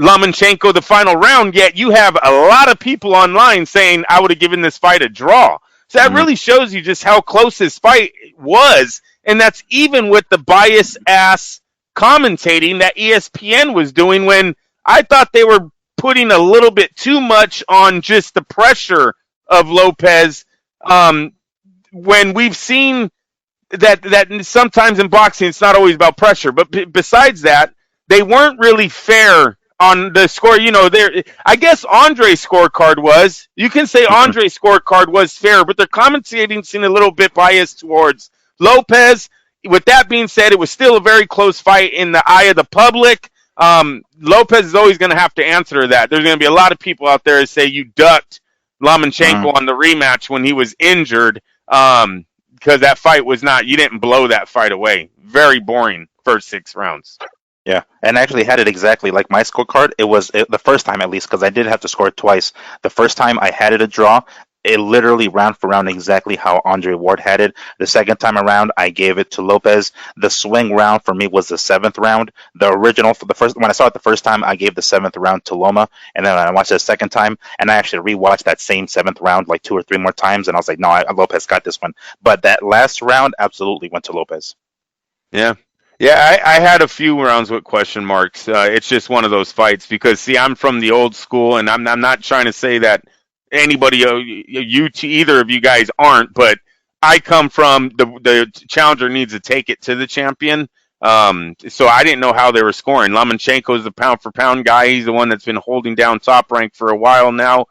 Lomachenko the final round, yet you have a lot of people online saying I would have given this fight a draw. So that really shows you just how close this fight was, and that's even with the bias-ass commentating that ESPN was doing, when I thought they were putting a little bit too much on just the pressure of Lopez, when we've seen that sometimes in boxing it's not always about pressure. But besides that, they weren't really fair on the score. I guess Andre's scorecard was. You can say Andre's scorecard was fair, but their commentating seemed a little bit biased towards Lopez. With that being said, it was still a very close fight in the eye of the public. Lopez is always going to have to answer to that. There's going to be a lot of people out there that say you ducked Lomachenko on the rematch when he was injured. because that fight was not. You didn't blow that fight away. Very boring first 6 rounds. Yeah, and I actually had it exactly like my scorecard. The first time, at least, because I did have to score it twice. The first time I had it a draw. It literally round for round exactly how Andre Ward had it. The second time around, I gave it to Lopez. The swing round for me was the 7th round. The original for the first, when I saw it the first time, I gave the 7th round to Loma, and then I watched it the second time, and I actually rewatched that same 7th round like 2 or 3 more times, and I was like, no, Lopez got this one. But that last round absolutely went to Lopez. Yeah. Yeah, I had a few rounds with question marks. It's just one of those fights because, see, I'm from the old school, and I'm not trying to say that anybody, either of you guys aren't, but I come from the challenger needs to take it to the champion. So I didn't know how they were scoring. Lomachenko is the pound for pound guy. He's the one that's been holding down Top Rank for a while now.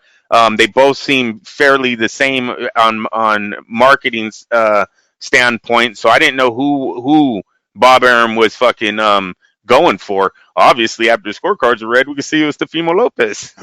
They both seem fairly the same on marketing standpoint. So I didn't know who Bob Arum was fucking going for. Obviously, after the scorecards are read, we can see it was Teofimo Lopez.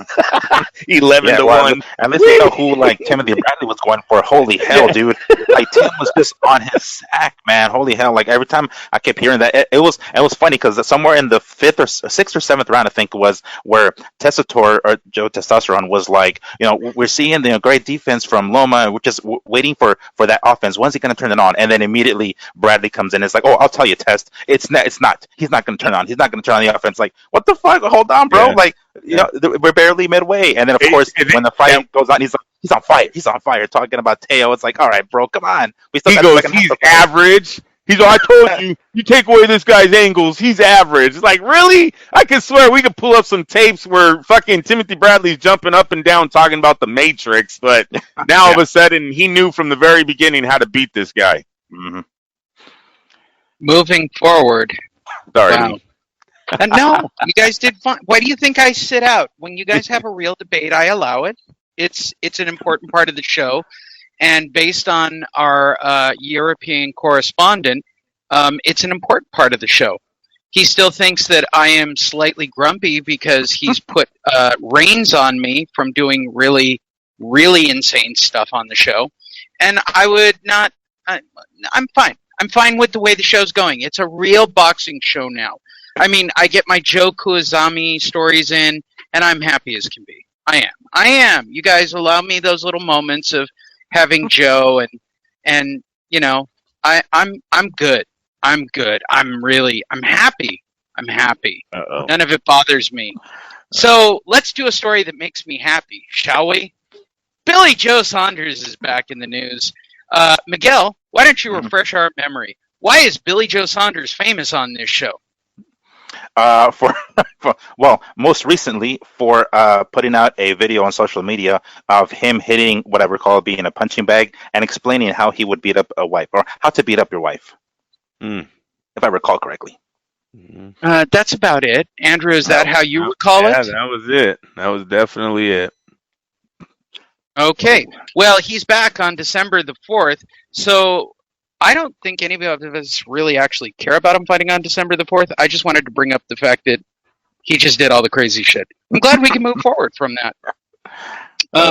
11 to 1. At least we know who like Timothy Bradley was going for. Holy hell, dude! Like Tim was just on his sack, man. Holy hell! Like every time I kept hearing that, it was funny because somewhere in the 5th or 6th or 7th round, I think it was, where Tessitore or Joe Testosterone was like, we're seeing the great defense from Loma. We're just waiting for that offense. When's he going to turn it on? And then immediately Bradley comes in. It's like, oh, I'll tell you, Test. It's not. He's not going to turn on. He's not going to turn on the offense. Like, what the fuck? Hold on, bro. Yeah. Like, we're barely midway. And then, of course, when the fight goes on, he's on fire. He's on fire. Talking about Teo. It's like, all right, bro, come on. He goes, he's average. He's like, I told you, you take away this guy's angles, he's average. It's like, really? I can swear we could pull up some tapes where fucking Timothy Bradley's jumping up and down talking about the Matrix, but now all of a sudden he knew from the very beginning how to beat this guy. Mm-hmm. Moving forward. Sorry. Wow. No, you guys did fine. Why do you think I sit out? When you guys have a real debate, I allow it. It's an important part of the show. And based on our European correspondent, it's an important part of the show. He still thinks that I am slightly grumpy because he's put reins on me from doing really, really insane stuff on the show. And I would not... I'm fine. I'm fine with the way the show's going. It's a real boxing show now. I mean, I get my Joe Kuazami stories in, and I'm happy as can be. I am. You guys allow me those little moments of having Joe, and I'm good. I'm good. I'm happy. I'm happy. Uh-oh. None of it bothers me. So let's do a story that makes me happy, shall we? Billy Joe Saunders is back in the news. Miguel, why don't you refresh our memory? Why is Billy Joe Saunders famous on this show? Well, most recently for putting out a video on social media of him hitting what I recall being a punching bag and explaining how he would beat up a wife, or how to beat up your wife, if I recall correctly. That's about it. Andrew, is that how you recall it? Yeah, that was it. That was definitely it. Okay. Well, he's back on December the 4th, so I don't think any of us really actually care about him fighting on December the 4th. I just wanted to bring up the fact that he just did all the crazy shit. I'm glad we can move forward from that.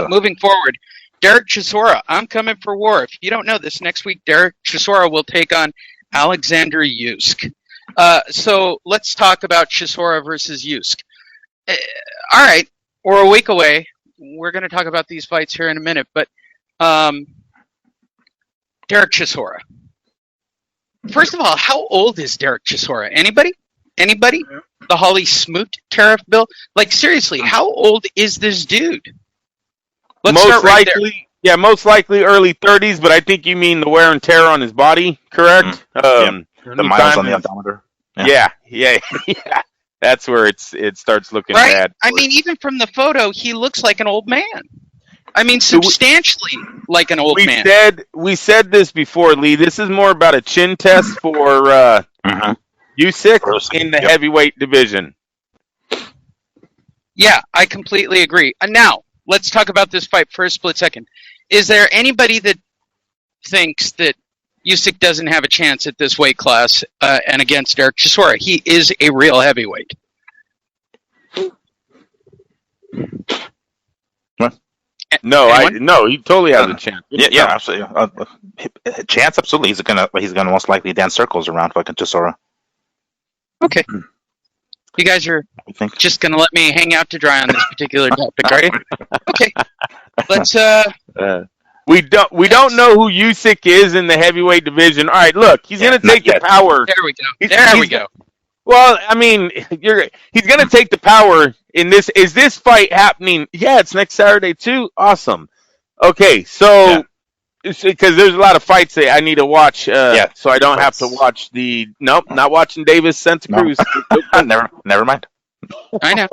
Moving forward, Derek Chisora, I'm coming for war. If you don't know this, next week Derek Chisora will take on Alexander Usyk. So let's talk about Chisora versus Usyk. All right, we're a week away. We're going to talk about these fights here in a minute, but Derek Chisora. First of all, how old is Derek Chisora? Anybody? The Holly Smoot tariff bill? Like, seriously, how old is this dude? Let's start right there. Yeah, most likely early 30s, but I think you mean the wear and tear on his body, correct? The miles on the odometer. Yeah. That's where it starts looking bad. I mean, even from the photo, he looks like an old man. I mean, substantially like an old man. We said this before, Lee. This is more about a chin test for Usyk in the heavyweight division. Yeah, I completely agree. And now, let's talk about this fight for a split second. Is there anybody that thinks that Usyk doesn't have a chance at this weight class and against Derek Chisora? He is a real heavyweight. No, Anyone? no, he totally has a chance. Yeah, absolutely. Chance, absolutely. He's gonna most likely dance circles around fucking Chisora. Okay. You guys are I think. just going to let me hang out to dry on this particular topic, are you? Okay. Let's We don't know who Usyk is in the heavyweight division. All right, look, he's going to take the power. There we go. We go. Well, I mean, he's going to take the power in this. Is this fight happening? Yeah, it's next Saturday too. Awesome. Okay, so because there's a lot of fights that I need to watch, so I don't have to watch not watching Davis Santa Cruz. Never mind. I know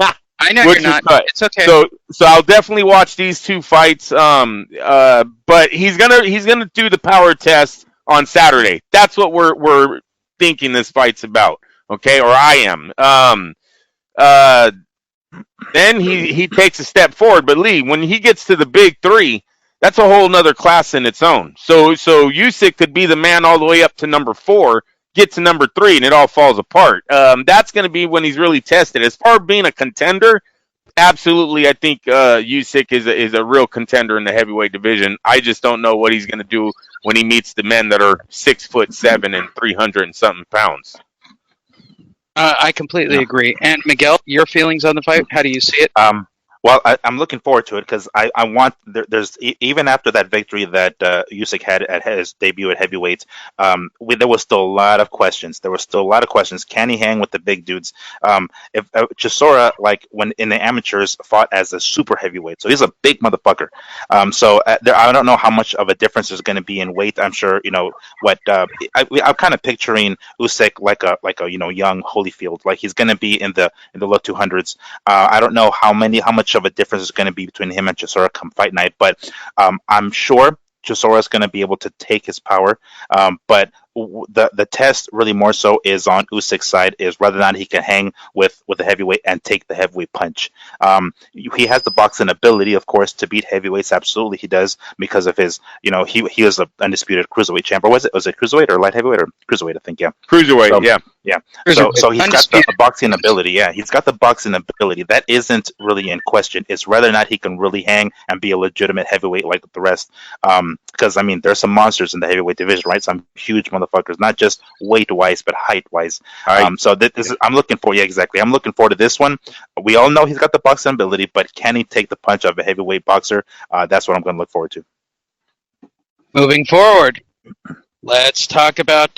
Which you're not. Cut. It's okay. So I'll definitely watch these two fights. But he's gonna do the power test on Saturday. That's what we're thinking this fight's about. Okay, or I am. Then he takes a step forward. But Lee, when he gets to the big three, that's a whole nother class in its own. So Usyk could be the man all the way up to number 4, get to number 3, and it all falls apart. That's going to be when he's really tested. As far as being a contender, absolutely, I think Usyk is a real contender in the heavyweight division. I just don't know what he's going to do when he meets the men that are 6'7" and 300 and something pounds. I completely agree. And Miguel, your feelings on the fight? How do you see it? Well, I'm looking forward to it because I want there's even after that victory that Usyk had at his debut at heavyweight, there was still a lot of questions. Can he hang with the big dudes? If Chisora, like when in the amateurs, fought as a super heavyweight, so he's a big motherfucker. I don't know how much of a difference there's going to be in weight. I'm sure what I'm kind of picturing Usyk like a young Holyfield, like he's going to be in the low 200s. I don't know how much of a difference is going to be between him and Chisora come fight night, but I'm sure Chisora is going to be able to take his power. But the test really more so is on Usyk's side, is whether or not he can hang with a heavyweight and take the heavyweight punch. He has the boxing ability, of course, to beat heavyweights. Absolutely, he does, because of his, he was an undisputed cruiserweight champ. Or was it cruiserweight or light heavyweight or cruiserweight? I think, yeah. Cruiserweight, yeah. So he's got the boxing ability. Yeah, he's got the boxing ability. That isn't really in question. It's whether or not he can really hang and be a legitimate heavyweight like the rest. Because I mean, there's some monsters in the heavyweight division, right? Some huge motherfuckers, not just weight wise, but height wise. So I'm looking for. Yeah, exactly. I'm looking forward to this one. We all know he's got the boxing ability, but can he take the punch of a heavyweight boxer? That's what I'm going to look forward to. Moving forward, let's talk about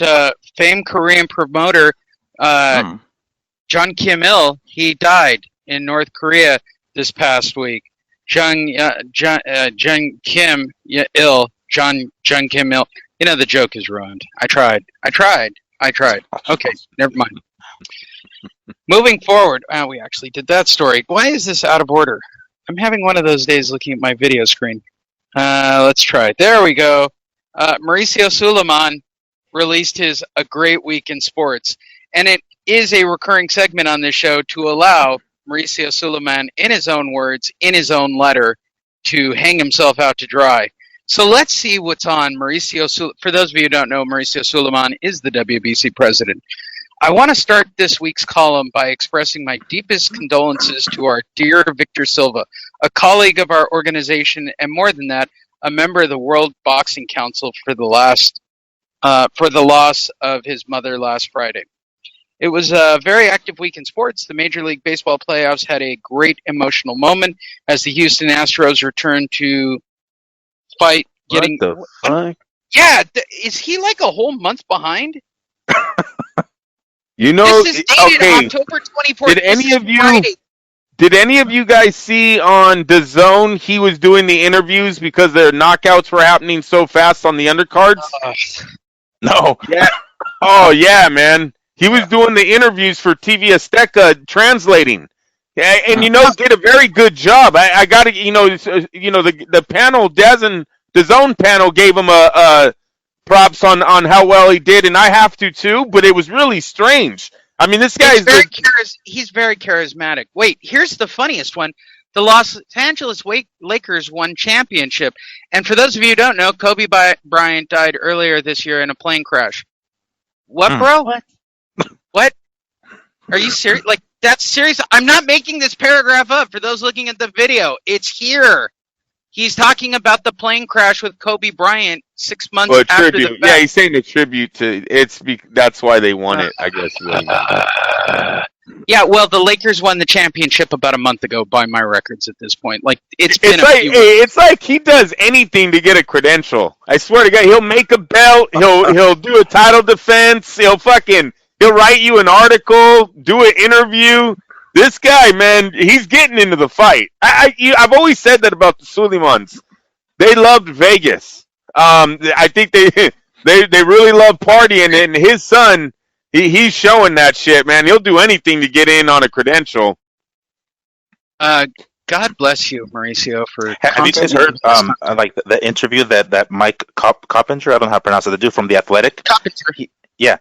famed Korean promoter Jung Kim-il. He died in North Korea this past week. Jung Kim-il. The joke is ruined. I tried. Okay, never mind. Moving forward, we actually did that story. Why is this out of order? I'm having one of those days looking at my video screen. Let's try. There we go. Mauricio Suleiman released his A Great Week in Sports, and it is a recurring segment on this show to allow Mauricio Suleiman, in his own words, in his own letter, to hang himself out to dry. So let's see what's on Mauricio Suleiman. For those of you who don't know, Mauricio Suleiman is the WBC president. I want to start this week's column by expressing my deepest condolences to our dear Victor Silva, a colleague of our organization, and more than that, a member of the World Boxing Council for the loss of his mother last Friday. It was a very active week in sports. The Major League Baseball playoffs had a great emotional moment as the Houston Astros returned to fight. What the fuck? Yeah, is he like a whole month behind? This is dated October 24th. Did any of you guys see on DAZN he was doing the interviews because their knockouts were happening so fast on the undercards? No. Yeah. Oh yeah, man. He was doing the interviews for TV Azteca translating. Yeah, and did a very good job. I got to, the panel, DAZN panel gave him a props on how well he did, and I have to too. But it was really strange. I mean, this guy he's very charismatic. Wait, here's the funniest one. The Los Angeles Lakers won championship. And for those of you who don't know, Kobe Bryant died earlier this year in a plane crash. What, bro? What? Are you serious? Like, that's serious? I'm not making this paragraph up for those looking at the video. It's here. He's talking about the plane crash with Kobe Bryant 6 months Well, after tribute. the Yeah, fact. he's saying a tribute to that's why they won it, I guess. Yeah, well, the Lakers won the championship about a month ago by my records at this point. Like, it's been a few weeks. It's like he does anything to get a credential. I swear to God, he'll make a belt, he'll do a title defense, he'll write you an article, do an interview. This guy, man, he's getting into the fight. I've always said that about the Suleimans. They loved Vegas. I think they really love partying, and his son, he's showing that shit, man. He'll do anything to get in on a credential. God bless you, Mauricio, for. Have you guys heard like the interview that Mike Coppinger? I don't know how to pronounce it. The dude from The Athletic. Coppinger. Yeah.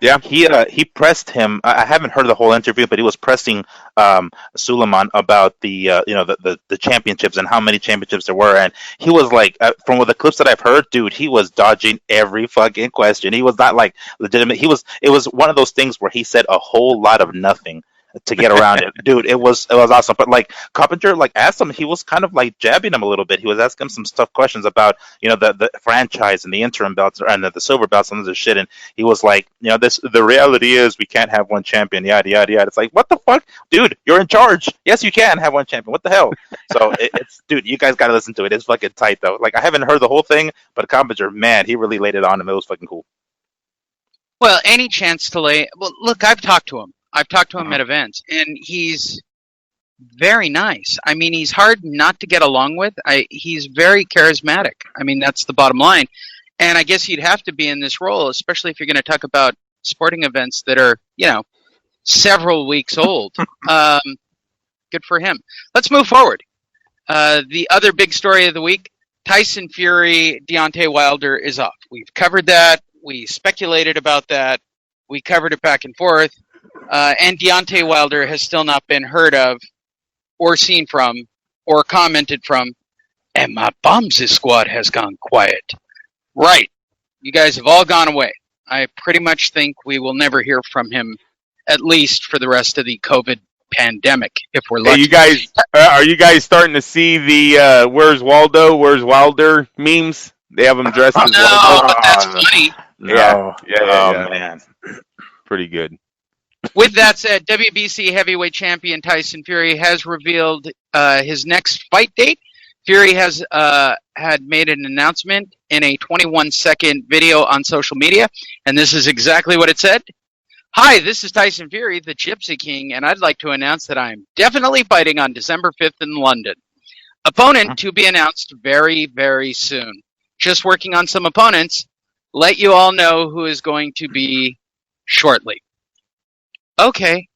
He pressed him. I haven't heard the whole interview, but he was pressing Suleiman about the championships and how many championships there were, and he was like, from the clips that I've heard, dude, he was dodging every fucking question. He was not like legitimate. It was one of those things where he said a whole lot of nothing to get around it. Dude, it was awesome. But like Coppinger asked him, he was kind of like jabbing him a little bit. He was asking him some tough questions about, the franchise and the interim belts and the silver belts and other shit. And he was like, the reality is we can't have one champion, yada, yada, yada. It's like, what the fuck? Dude, you're in charge. Yes, you can have one champion. What the hell? So dude, you guys got to listen to it. It's fucking tight though. Like, I haven't heard the whole thing, but Coppinger, man, he really laid it on him. It was fucking cool. Well, any chance to lay. Well, look, I've talked to him at events, and he's very nice. I mean, he's hard not to get along with. He's very charismatic. I mean, that's the bottom line. And I guess you'd have to be in this role, especially if you're going to talk about sporting events that are, several weeks old. Good for him. Let's move forward. The other big story of the week, Tyson Fury, Deontay Wilder is off. We've covered that. We speculated about that. We covered it back and forth. And Deontay Wilder has still not been heard of or seen from or commented from. And my bombs squad has gone quiet. Right. You guys have all gone away. I pretty much think we will never hear from him, at least for the rest of the COVID pandemic, if we're lucky. Hey, are you guys starting to see the Where's Waldo, Where's Wilder memes? They have him dressed as Waldo. No, but that's funny. No. Yeah. Man. Pretty good. With that said, WBC heavyweight champion Tyson Fury has revealed his next fight date. Fury has had made an announcement in a 21-second video on social media, and this is exactly what it said. Hi, this is Tyson Fury, the Gypsy King, and I'd like to announce that I'm definitely fighting on December 5th in London. Opponent to be announced very, very soon. Just working on some opponents. Let you all know who is going to be shortly. Okay.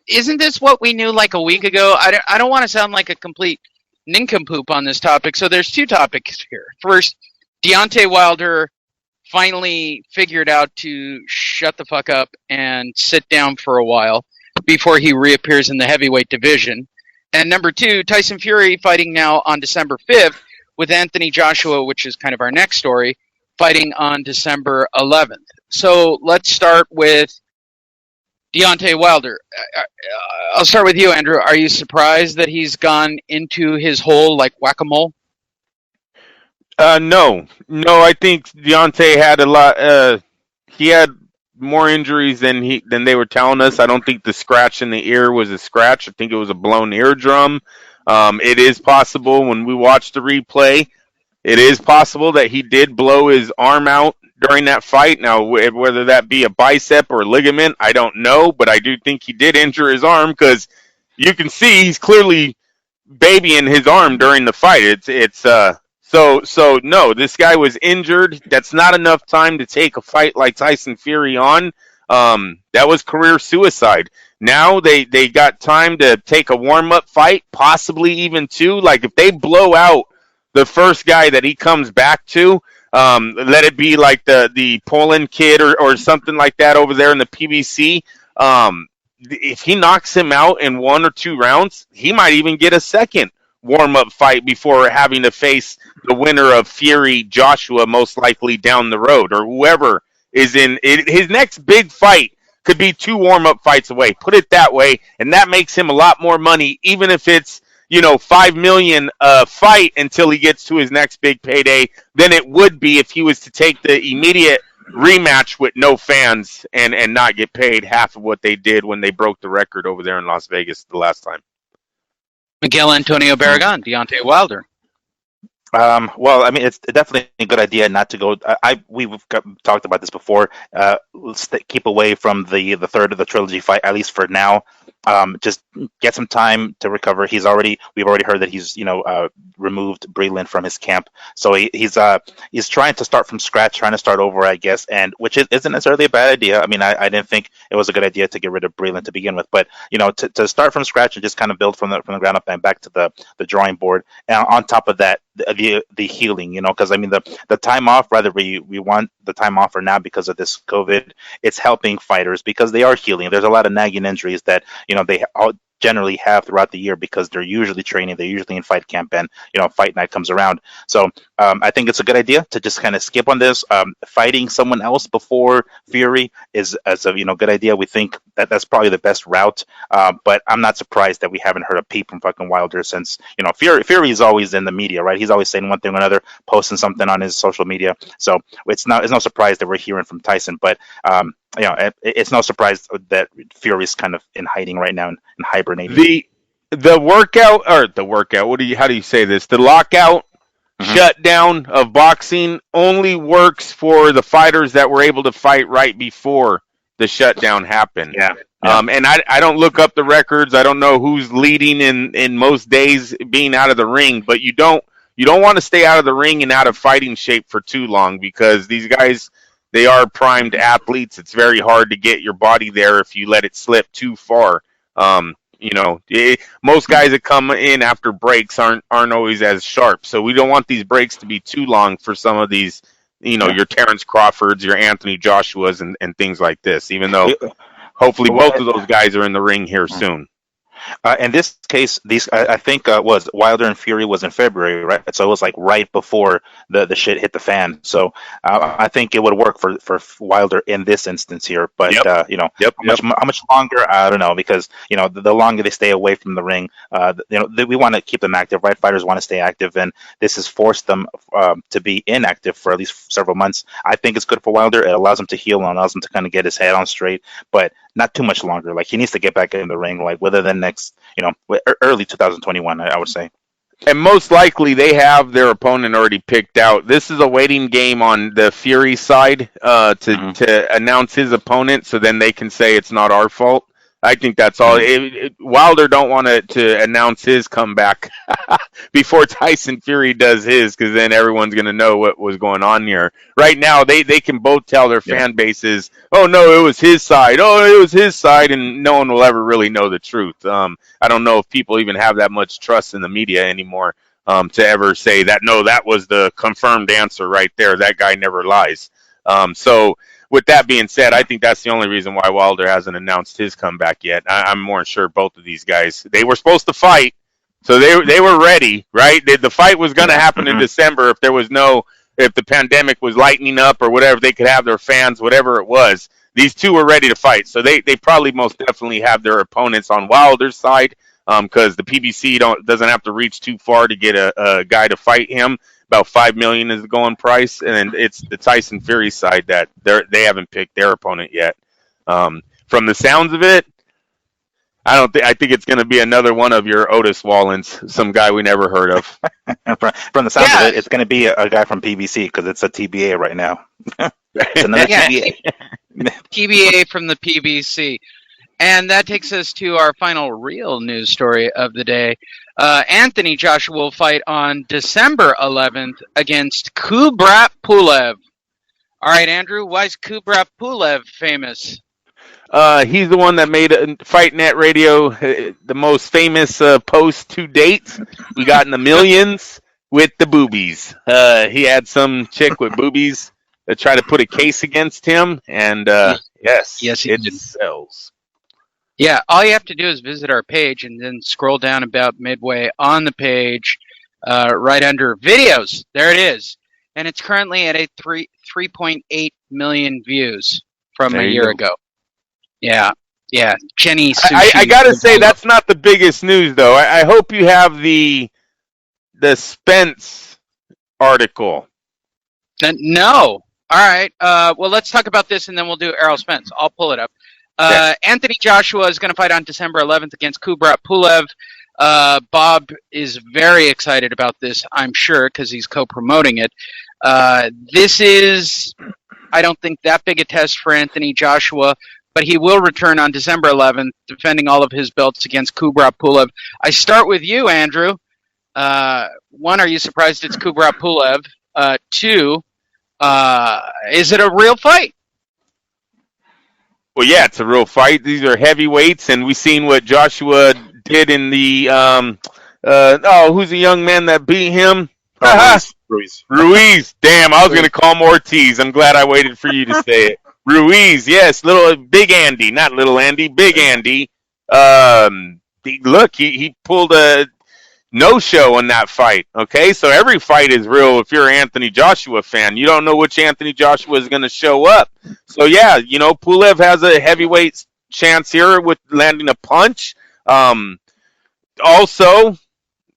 Isn't this what we knew like a week ago? I don't want to sound like a complete nincompoop on this topic. So there's two topics here. First, Deontay Wilder finally figured out to shut the fuck up and sit down for a while before he reappears in the heavyweight division. And number two, Tyson Fury fighting now on December 5th with Anthony Joshua, which is kind of our next story, fighting on December 11th. So let's start with Deontay Wilder. I'll start with you, Andrew. Are you surprised that he's gone into his hole like whack-a-mole? No. I think Deontay had a lot. He had more injuries than they were telling us. I don't think the scratch in the ear was a scratch. I think it was a blown eardrum. It is possible when we watched the replay. It is possible that he did blow his arm out during that fight. Now, whether that be a bicep or a ligament, I don't know, but I do think he did injure his arm because you can see he's clearly babying his arm during the fight. So no, this guy was injured. That's not enough time to take a fight like Tyson Fury on. That was career suicide. Now they got time to take a warm-up fight, possibly even two. Like if they blow out the first guy that he comes back to, let it be like the Poland kid or something like that over there in the PBC. If he knocks him out in 1 or 2 rounds, he might even get a second warm-up fight before having to face the winner of Fury Joshua most likely down the road, or whoever is in it. His next big fight could be 2 warm-up fights away, put it that way, and that makes him a lot more money, even if it's $5 million fight until he gets to his next big payday than it would be if he was to take the immediate rematch with no fans and not get paid half of what they did when they broke the record over there in Las Vegas the last time. Miguel Antonio Barragan, Deontay Wilder. Well, I mean, it's definitely a good idea not to go. We've talked about this before. Let's keep away from the third of the trilogy fight, at least for now. Just get some time to recover. We've already heard that he's removed Breland from his camp, so he's trying to start from scratch, trying to start over, I guess, and which isn't necessarily a bad idea. I mean, I didn't think it was a good idea to get rid of Breland to begin with, but to start from scratch and just kind of build from the ground up and back to the drawing board. And on top of that, the healing, because I mean the time off, whether we want the time off or not because of this COVID, it's helping fighters because they are healing. There's a lot of nagging injuries that they all generally have throughout the year because they're usually training, they're usually in fight camp, and fight night comes around. So I think it's a good idea to just kind of skip on this. Fighting someone else before Fury is a good idea. We think that's probably the best route, but I'm not surprised that we haven't heard a peep from fucking Wilder since Fury is always in the media, right? He's always saying one thing or another, posting something on his social media. So it's no surprise that we're hearing from Tyson, but it's no surprise that Fury's kind of in hiding right now and hibernating. The workout. How do you say this? The lockout shutdown of boxing only works for the fighters that were able to fight right before the shutdown happened. Yeah. And I don't look up the records. I don't know who's leading in most days being out of the ring, but you don't want to stay out of the ring and out of fighting shape for too long because these guys, they are primed athletes. It's very hard to get your body there if you let it slip too far. Most guys that come in after breaks aren't always as sharp. So we don't want these breaks to be too long for some of these, your Terrence Crawfords, your Anthony Joshuas, and things like this. Even though hopefully both of those guys are in the ring here soon. In this case, I think was Wilder and Fury was in February, right? So it was like right before the shit hit the fan. So I think it would work for Wilder in this instance here. But how much longer? I don't know, because the longer they stay away from the ring, we want to keep them active, right? Fighters want to stay active, and this has forced them to be inactive for at least several months. I think it's good for Wilder. It allows him to heal and allows him to kind of get his head on straight, but not too much longer. Like he needs to get back in the ring, like whether the next, early 2021, I would say. And most likely they have their opponent already picked out. This is a waiting game on the Fury side to announce his opponent, so then they can say it's not our fault. I think that's all. Wilder don't want to announce his comeback before Tyson Fury does his, because then everyone's going to know what was going on here. Right now, they can both tell their fan bases, oh, no, it was his side. Oh, it was his side, and no one will ever really know the truth. I don't know if people even have that much trust in the media anymore to ever say that, no, that was the confirmed answer right there. That guy never lies. With that being said, I think that's the only reason why Wilder hasn't announced his comeback yet. I'm more sure both of these guys, they were supposed to fight, so they were ready, right? The fight was going to happen in December if the pandemic was lightening up or whatever, they could have their fans, whatever it was. These two were ready to fight, so they probably most definitely have their opponents on Wilder's side because the PBC doesn't have to reach too far to get a guy to fight him. About $5 million is the going price, and it's the Tyson Fury side that they haven't picked their opponent yet. From the sounds of it, I think it's going to be another one of your Otis Wallens, some guy we never heard of. From the sounds of it, it's going to be a guy from PBC because it's a TBA right now. It's another TBA. TBA from the PBC. And that takes us to our final real news story of the day. Anthony Joshua will fight on December 11th against Kubrat Pulev. All right, Andrew, why is Kubrat Pulev famous? He's the one that made Fight Net Radio the most famous post to date. We got in the millions with the boobies. He had some chick with boobies that tried to put a case against him, and yes, it sells. Yeah, all you have to do is visit our page and then scroll down about midway on the page, right under videos. There it is. And it's currently at 3.8 million views from a year ago. Yeah. Yeah, Jenny Sushi. I gotta say that's not the biggest news though. I hope you have the Spence article. No. All right. Well, let's talk about this, and then we'll do Errol Spence. I'll pull it up. Anthony Joshua is going to fight on December 11th against Kubrat Pulev. Bob is very excited about this, I'm sure, because he's co-promoting it. This is, I don't think, that big a test for Anthony Joshua, but he will return on December 11th, defending all of his belts against Kubrat Pulev. I start with you, Andrew. One, are you surprised it's Kubrat Pulev? Two, is it a real fight? Well, yeah, it's a real fight. These are heavyweights, and we've seen what Joshua did in the who's the young man that beat him? Ruiz. Damn, I was going to call him Ortiz. I'm glad I waited for you to say it. Ruiz, yes, Big Andy, not little Andy, Big Andy. He pulled a no-show in that fight, okay? So every fight is real if you're an Anthony Joshua fan. You don't know which Anthony Joshua is going to show up. So, yeah, Pulev has a heavyweight chance here with landing a punch. Also,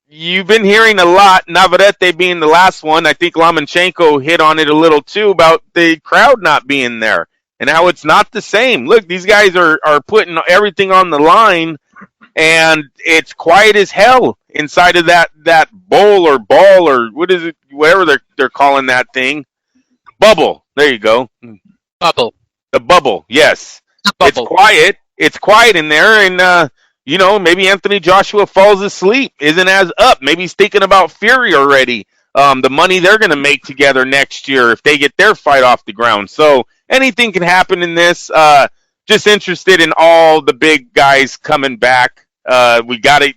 you've been hearing a lot, Navarrete being the last one. I think Lomachenko hit on it a little, too, about the crowd not being there and how it's not the same. Look, these guys are putting everything on the line, and it's quiet as hell inside of that bowl or ball or what is it, whatever they're calling that thing. Bubble. There you go. Bubble. The bubble, yes. Bubble. It's quiet. It's quiet in there, and maybe Anthony Joshua falls asleep, isn't as up. Maybe he's thinking about Fury already. The money they're going to make together next year if they get their fight off the ground. So anything can happen in this. Just interested in all the big guys coming back. We got it.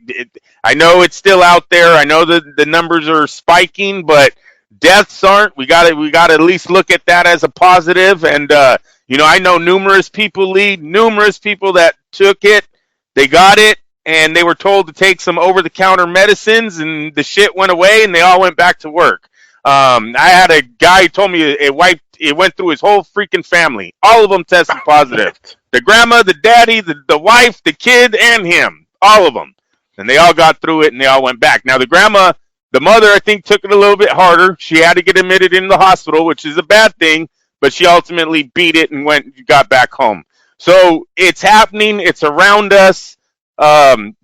I know it's still out there. I know the numbers are spiking, but deaths aren't. We got to at least look at that as a positive. And I know numerous people that took it. They got it, and they were told to take some over-the-counter medicines, and the shit went away, and they all went back to work. I had a guy who told me it went through his whole freaking family. All of them tested positive. The grandma, the daddy, the wife, the kid, and him. All of them. And they all got through it, and they all went back. Now, the mother, I think, took it a little bit harder. She had to get admitted in the hospital, which is a bad thing, but she ultimately beat it and got back home. So it's happening. It's around us. I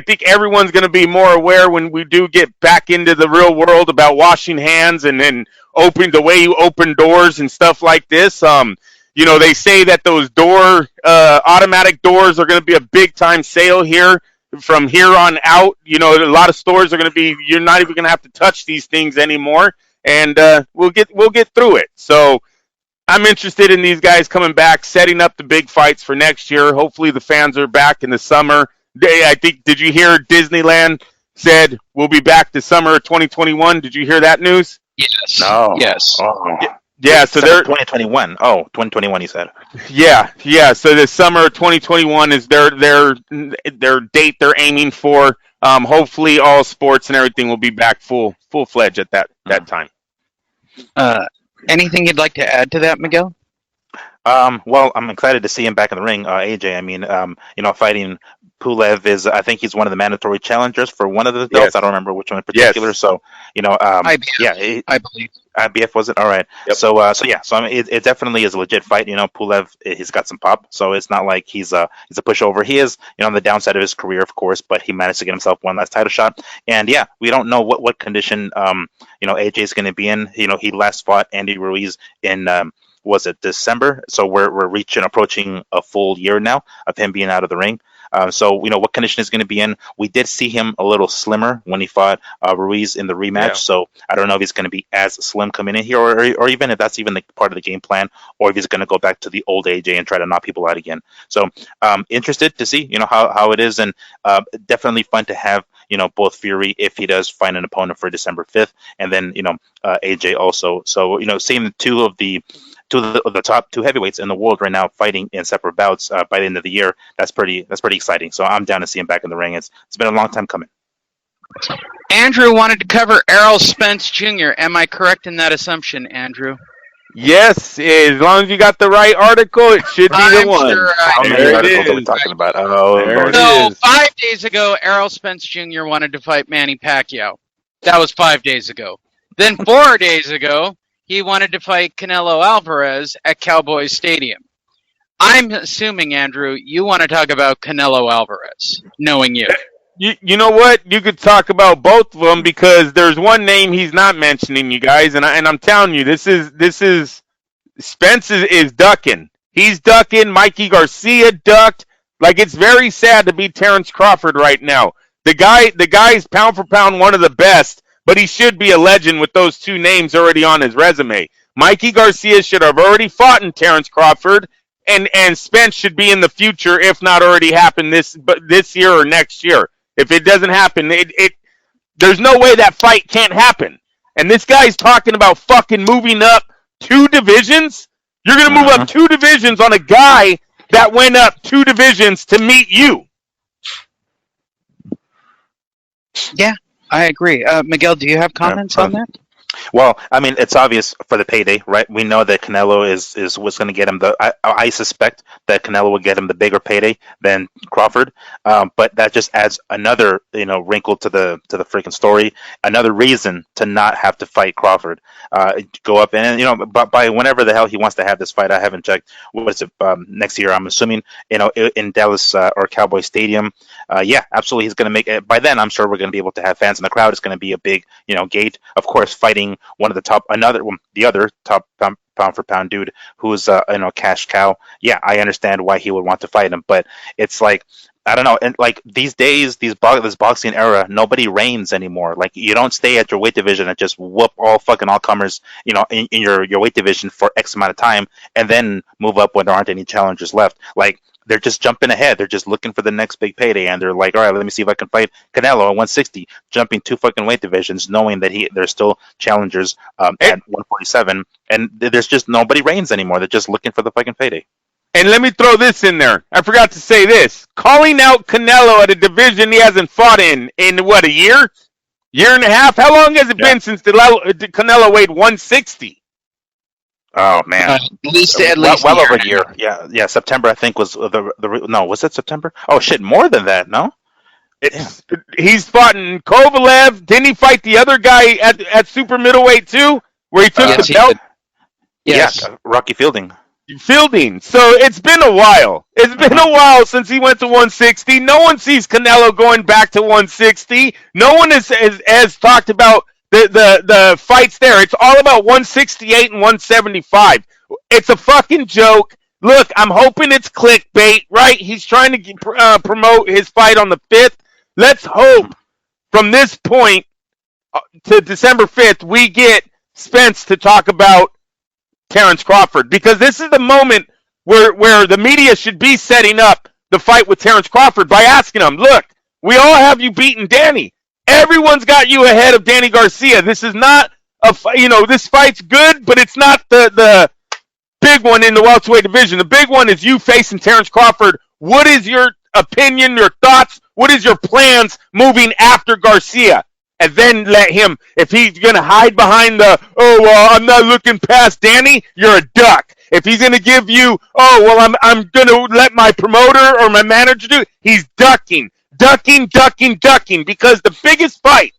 think everyone's going to be more aware when we do get back into the real world about washing hands and then the way you open doors and stuff like this. They say that those automatic doors are going to be a big time sale here from here on out. A lot of stores are going to be, you're not even going to have to touch these things anymore. And we'll get through it. So I'm interested in these guys coming back, setting up the big fights for next year. Hopefully the fans are back in the summer. Did you hear Disneyland said we'll be back the summer of 2021? Did you hear that news? Yes. No. Yes. Oh. Yeah, so they're 2021. Oh, 2021 you said. Yeah. So the summer of 2021 is their date they're aiming for. Hopefully all sports and everything will be back full-fledged at that time. Anything you'd like to add to that, Miguel? Well, I'm excited to see him back in the ring, AJ. I mean, fighting Pulev is, I think he's one of the mandatory challengers for one of the belts. Yes. I don't remember which one in particular. Yes. So, IBF, I believe. IBF, was it? All right. Yep. So I mean, it definitely is a legit fight. Pulev, he's got some pop, so it's not like he's a pushover. He is, on the downside of his career, of course, but he managed to get himself one last title shot. And yeah, we don't know what condition, AJ is going to be in. He last fought Andy Ruiz in, was it December? So we're approaching a full year now of him being out of the ring. So what condition he's going to be in. We did see him a little slimmer when he fought Ruiz in the rematch. Yeah. So I don't know if he's going to be as slim coming in here, or even if that's even part of the game plan, or if he's going to go back to the old AJ and try to knock people out again. So interested to see how it is, and definitely fun to have both Fury if he does find an opponent for December 5th, and then AJ also. So seeing two of the top two heavyweights in the world right now fighting in separate bouts by the end of the year. That's pretty exciting. So I'm down to see him back in the ring. It's been a long time coming. Andrew wanted to cover Errol Spence Jr. Am I correct in that assumption, Andrew? Yes, as long as you got the right article, it should be the I'm one. sure I How many There it articles are we is. talking about? Oh, There Lord. it So is. 5 days ago, Errol Spence Jr. wanted to fight Manny Pacquiao. That was 5 days ago. Then 4 days ago, he wanted to fight Canelo Alvarez at Cowboys Stadium. I'm assuming, Andrew, you want to talk about Canelo Alvarez, knowing you. You know what? You could talk about both of them because there's one name he's not mentioning, you guys, and I'm telling you, this is Spence is ducking. He's ducking. Mikey Garcia ducked. Like, it's very sad to be Terrence Crawford right now. The guy's pound for pound one of the best, but he should be a legend with those two names already on his resume. Mikey Garcia should have already fought in Terrence Crawford, and Spence should be in the future, if not already happened this year or next year. If it doesn't happen, there's no way that fight can't happen. And this guy's talking about fucking moving up 2 divisions? You're going to move up 2 divisions on a guy that went up 2 divisions to meet you. Yeah, I agree. Miguel, do you have comments on that? Well, I mean, it's obvious for the payday, right? We know that Canelo is what's going to get him I suspect that Canelo will get him the bigger payday than Crawford, but that just adds another wrinkle to the freaking story, another reason to not have to fight Crawford. Go up and but by whenever the hell he wants to have this fight, I haven't checked. What is it next year? I'm assuming in Dallas or Cowboy Stadium. Yeah, absolutely, he's going to make it. By then, I'm sure we're going to be able to have fans in the crowd. It's going to be a big gate. Of course, fighting one of the other top pound for pound dude who's cash cow. Yeah, I understand why he would want to fight him, but it's like, I don't know. And like these days, this boxing era, nobody reigns anymore. Like, you don't stay at your weight division and just whoop all comers, in your weight division for X amount of time and then move up when there aren't any challengers left. Like, they're just jumping ahead. They're just looking for the next big payday, and they're like, all right, let me see if I can fight Canelo at 160, jumping 2 weight divisions, knowing that there's still challengers at 147, and there's just nobody reigns anymore. They're just looking for the fucking payday. And let me throw this in there. I forgot to say this. Calling out Canelo at a division he hasn't fought in what, a year? Year and a half? How long has it been since Canelo weighed 160? Oh man, at least well over a year. Yeah. September, I think, was was it September? Oh shit, more than that. No, he's fought in Kovalev. Didn't he fight the other guy at super middleweight too, where he took the belt? Yes. Yeah, Rocky Fielding. So it's been a while. It's been a while since he went to 160. No one sees Canelo going back to 160. No one has talked about the fights there. It's all about 168 and 175. It's a fucking joke. Look, I'm hoping it's clickbait, right? He's trying to promote his fight on the 5th. Let's hope from this point to December 5th we get Spence to talk about Terrence Crawford, because this is the moment where the media should be setting up the fight with Terrence Crawford by asking him, look, we all have you beaten Danny. Everyone's got you ahead of Danny Garcia. This is not this fight's good, but it's not the big one in the welterweight division. The big one is you facing Terrence Crawford. What is your opinion, your thoughts? What is your plans moving after Garcia? And then let him, if he's going to hide behind I'm not looking past Danny, you're a duck. If he's going to give you, I'm going to let my promoter or my manager do it, he's ducking, because the biggest fight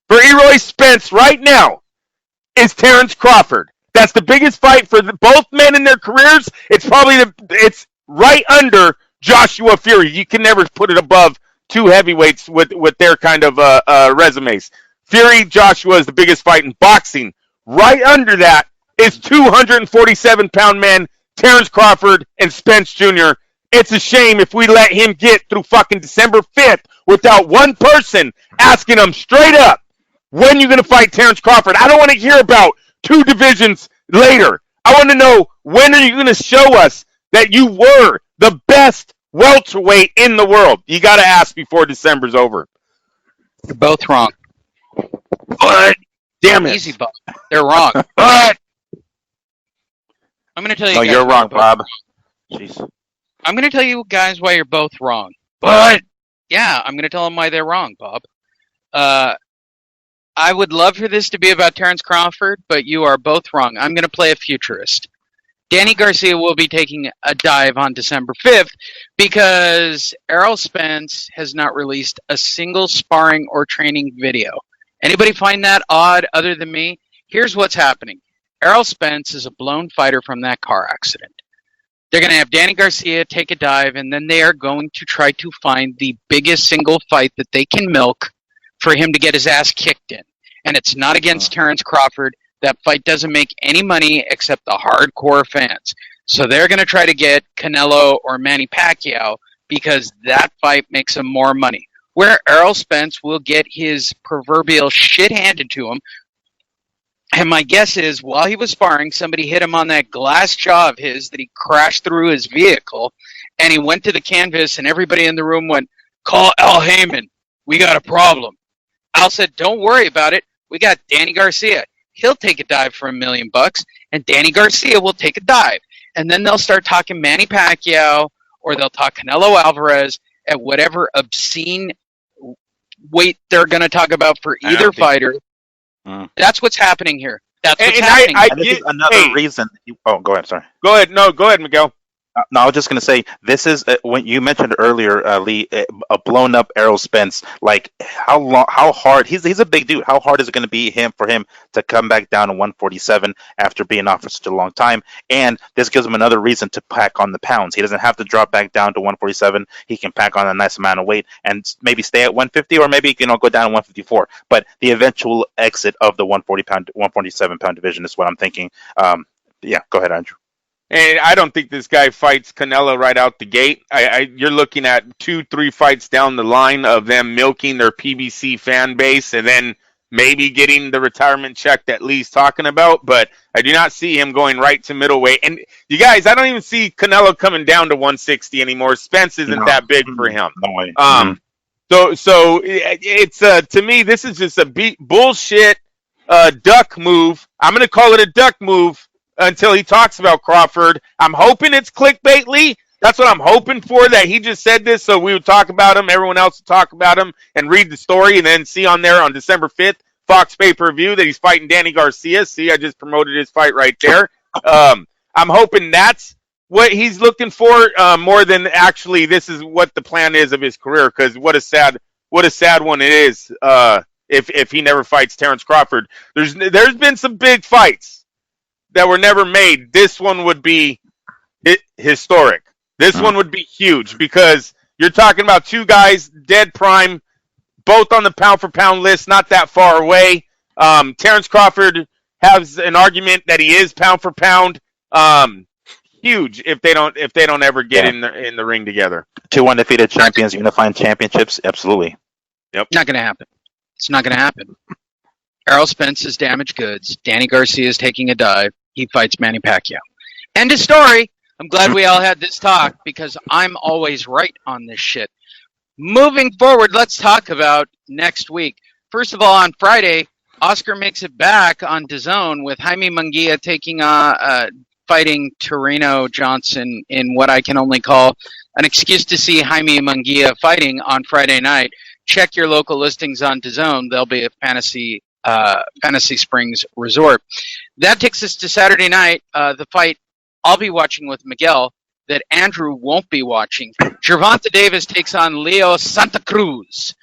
for Eroy Spence right now is Terrence Crawford. That's the biggest fight for both men in their careers. It's right under Joshua Fury. You can never put it above 2 heavyweights with their kind of resumes. Fury, Joshua is the biggest fight in boxing. Right under that is 247-pound men, Terrence Crawford and Spence Jr. It's a shame if we let him get through fucking December 5th without one person asking him straight up, when you going to fight Terrence Crawford? I don't want to hear about 2 divisions later. I want to know, when are you going to show us that you were the best welterweight in the world? You got to ask before December's over. You're both wrong. But damn it, Easy, Bob. They're wrong. but I'm going to tell you. No, guys you're why wrong, both- Bob. Jeez. I'm going to tell you guys why you're both wrong. but Yeah, I'm going to tell them why they're wrong, Bob. I would love for this to be about Terrence Crawford, but you are both wrong. I'm going to play a futurist. Danny Garcia will be taking a dive on December 5th because Errol Spence has not released a single sparring or training video. Anybody find that odd other than me? Here's what's happening. Errol Spence is a blown fighter from that car accident. They're going to have Danny Garcia take a dive, and then they are going to try to find the biggest single fight that they can milk for him to get his ass kicked in. And it's not against Terrence Crawford. That fight doesn't make any money except the hardcore fans. So they're going to try to get Canelo or Manny Pacquiao because that fight makes them more money. Where Errol Spence will get his proverbial shit handed to him. And my guess is, while he was sparring, somebody hit him on that glass jaw of his that he crashed through his vehicle, and he went to the canvas, and everybody in the room went, "Call Al Heyman. We got a problem." Al said, "Don't worry about it. We got Danny Garcia. He'll take a dive for $1 million, and Danny Garcia will take a dive." And then they'll start talking Manny Pacquiao, or they'll talk Canelo Alvarez at whatever obscene weight they're going to talk about for either fighter. That's what's happening here. That's what's happening. This is another reason. Oh, go ahead. Sorry. Go ahead. No, go ahead, Miguel. No, I was just going to say, this is when you mentioned earlier, Lee, a blown up Errol Spence. Like, how hard? He's a big dude. How hard is it going to be for him to come back down to 147 after being off for such a long time? And this gives him another reason to pack on the pounds. He doesn't have to drop back down to 147. He can pack on a nice amount of weight and maybe stay at 150, or maybe go down to 154. But the eventual exit of the 147 pound division is what I'm thinking. Yeah, go ahead, Andrew. And I don't think this guy fights Canelo right out the gate. You're looking at 2-3 fights down the line of them milking their PBC fan base and then maybe getting the retirement check that Lee's talking about. But I do not see him going right to middleweight. And you guys, I don't even see Canelo coming down to 160 anymore. Spence isn't that big for him. No way. So it's to me, this is just a bullshit duck move. I'm going to call it a duck move until he talks about Crawford. I'm hoping it's clickbait, Lee. That's what I'm hoping for, that he just said this so we would talk about him, everyone else would talk about him, and read the story, and then see on there on December 5th, Fox pay-per-view, that he's fighting Danny Garcia. See, I just promoted his fight right there. I'm hoping that's what he's looking for, more than actually this is what the plan is of his career, because what a sad one it is if he never fights Terrence Crawford. There's been some big fights that were never made. This one would be historic. This one would be huge because you're talking about two guys, dead prime, both on the pound-for-pound list, not that far away. Terrence Crawford has an argument that he is pound-for-pound. Huge if they don't ever get in the ring together. Two undefeated champions unifying championships, absolutely. Yep. Not going to happen. It's not going to happen. Errol Spence is damaged goods. Danny Garcia is taking a dive. He fights Manny Pacquiao. End of story. I'm glad we all had this talk because I'm always right on this shit. Moving forward, let's talk about next week. First of all, on Friday, Oscar makes it back on DAZN with Jaime Munguia fighting Torino Johnson in what I can only call an excuse to see Jaime Munguia fighting on Friday night. Check your local listings on DAZN. They'll be at Fantasy Springs Resort. That takes us to Saturday night, the fight I'll be watching with Miguel that Andrew won't be watching. Gervonta Davis takes on Leo Santa Cruz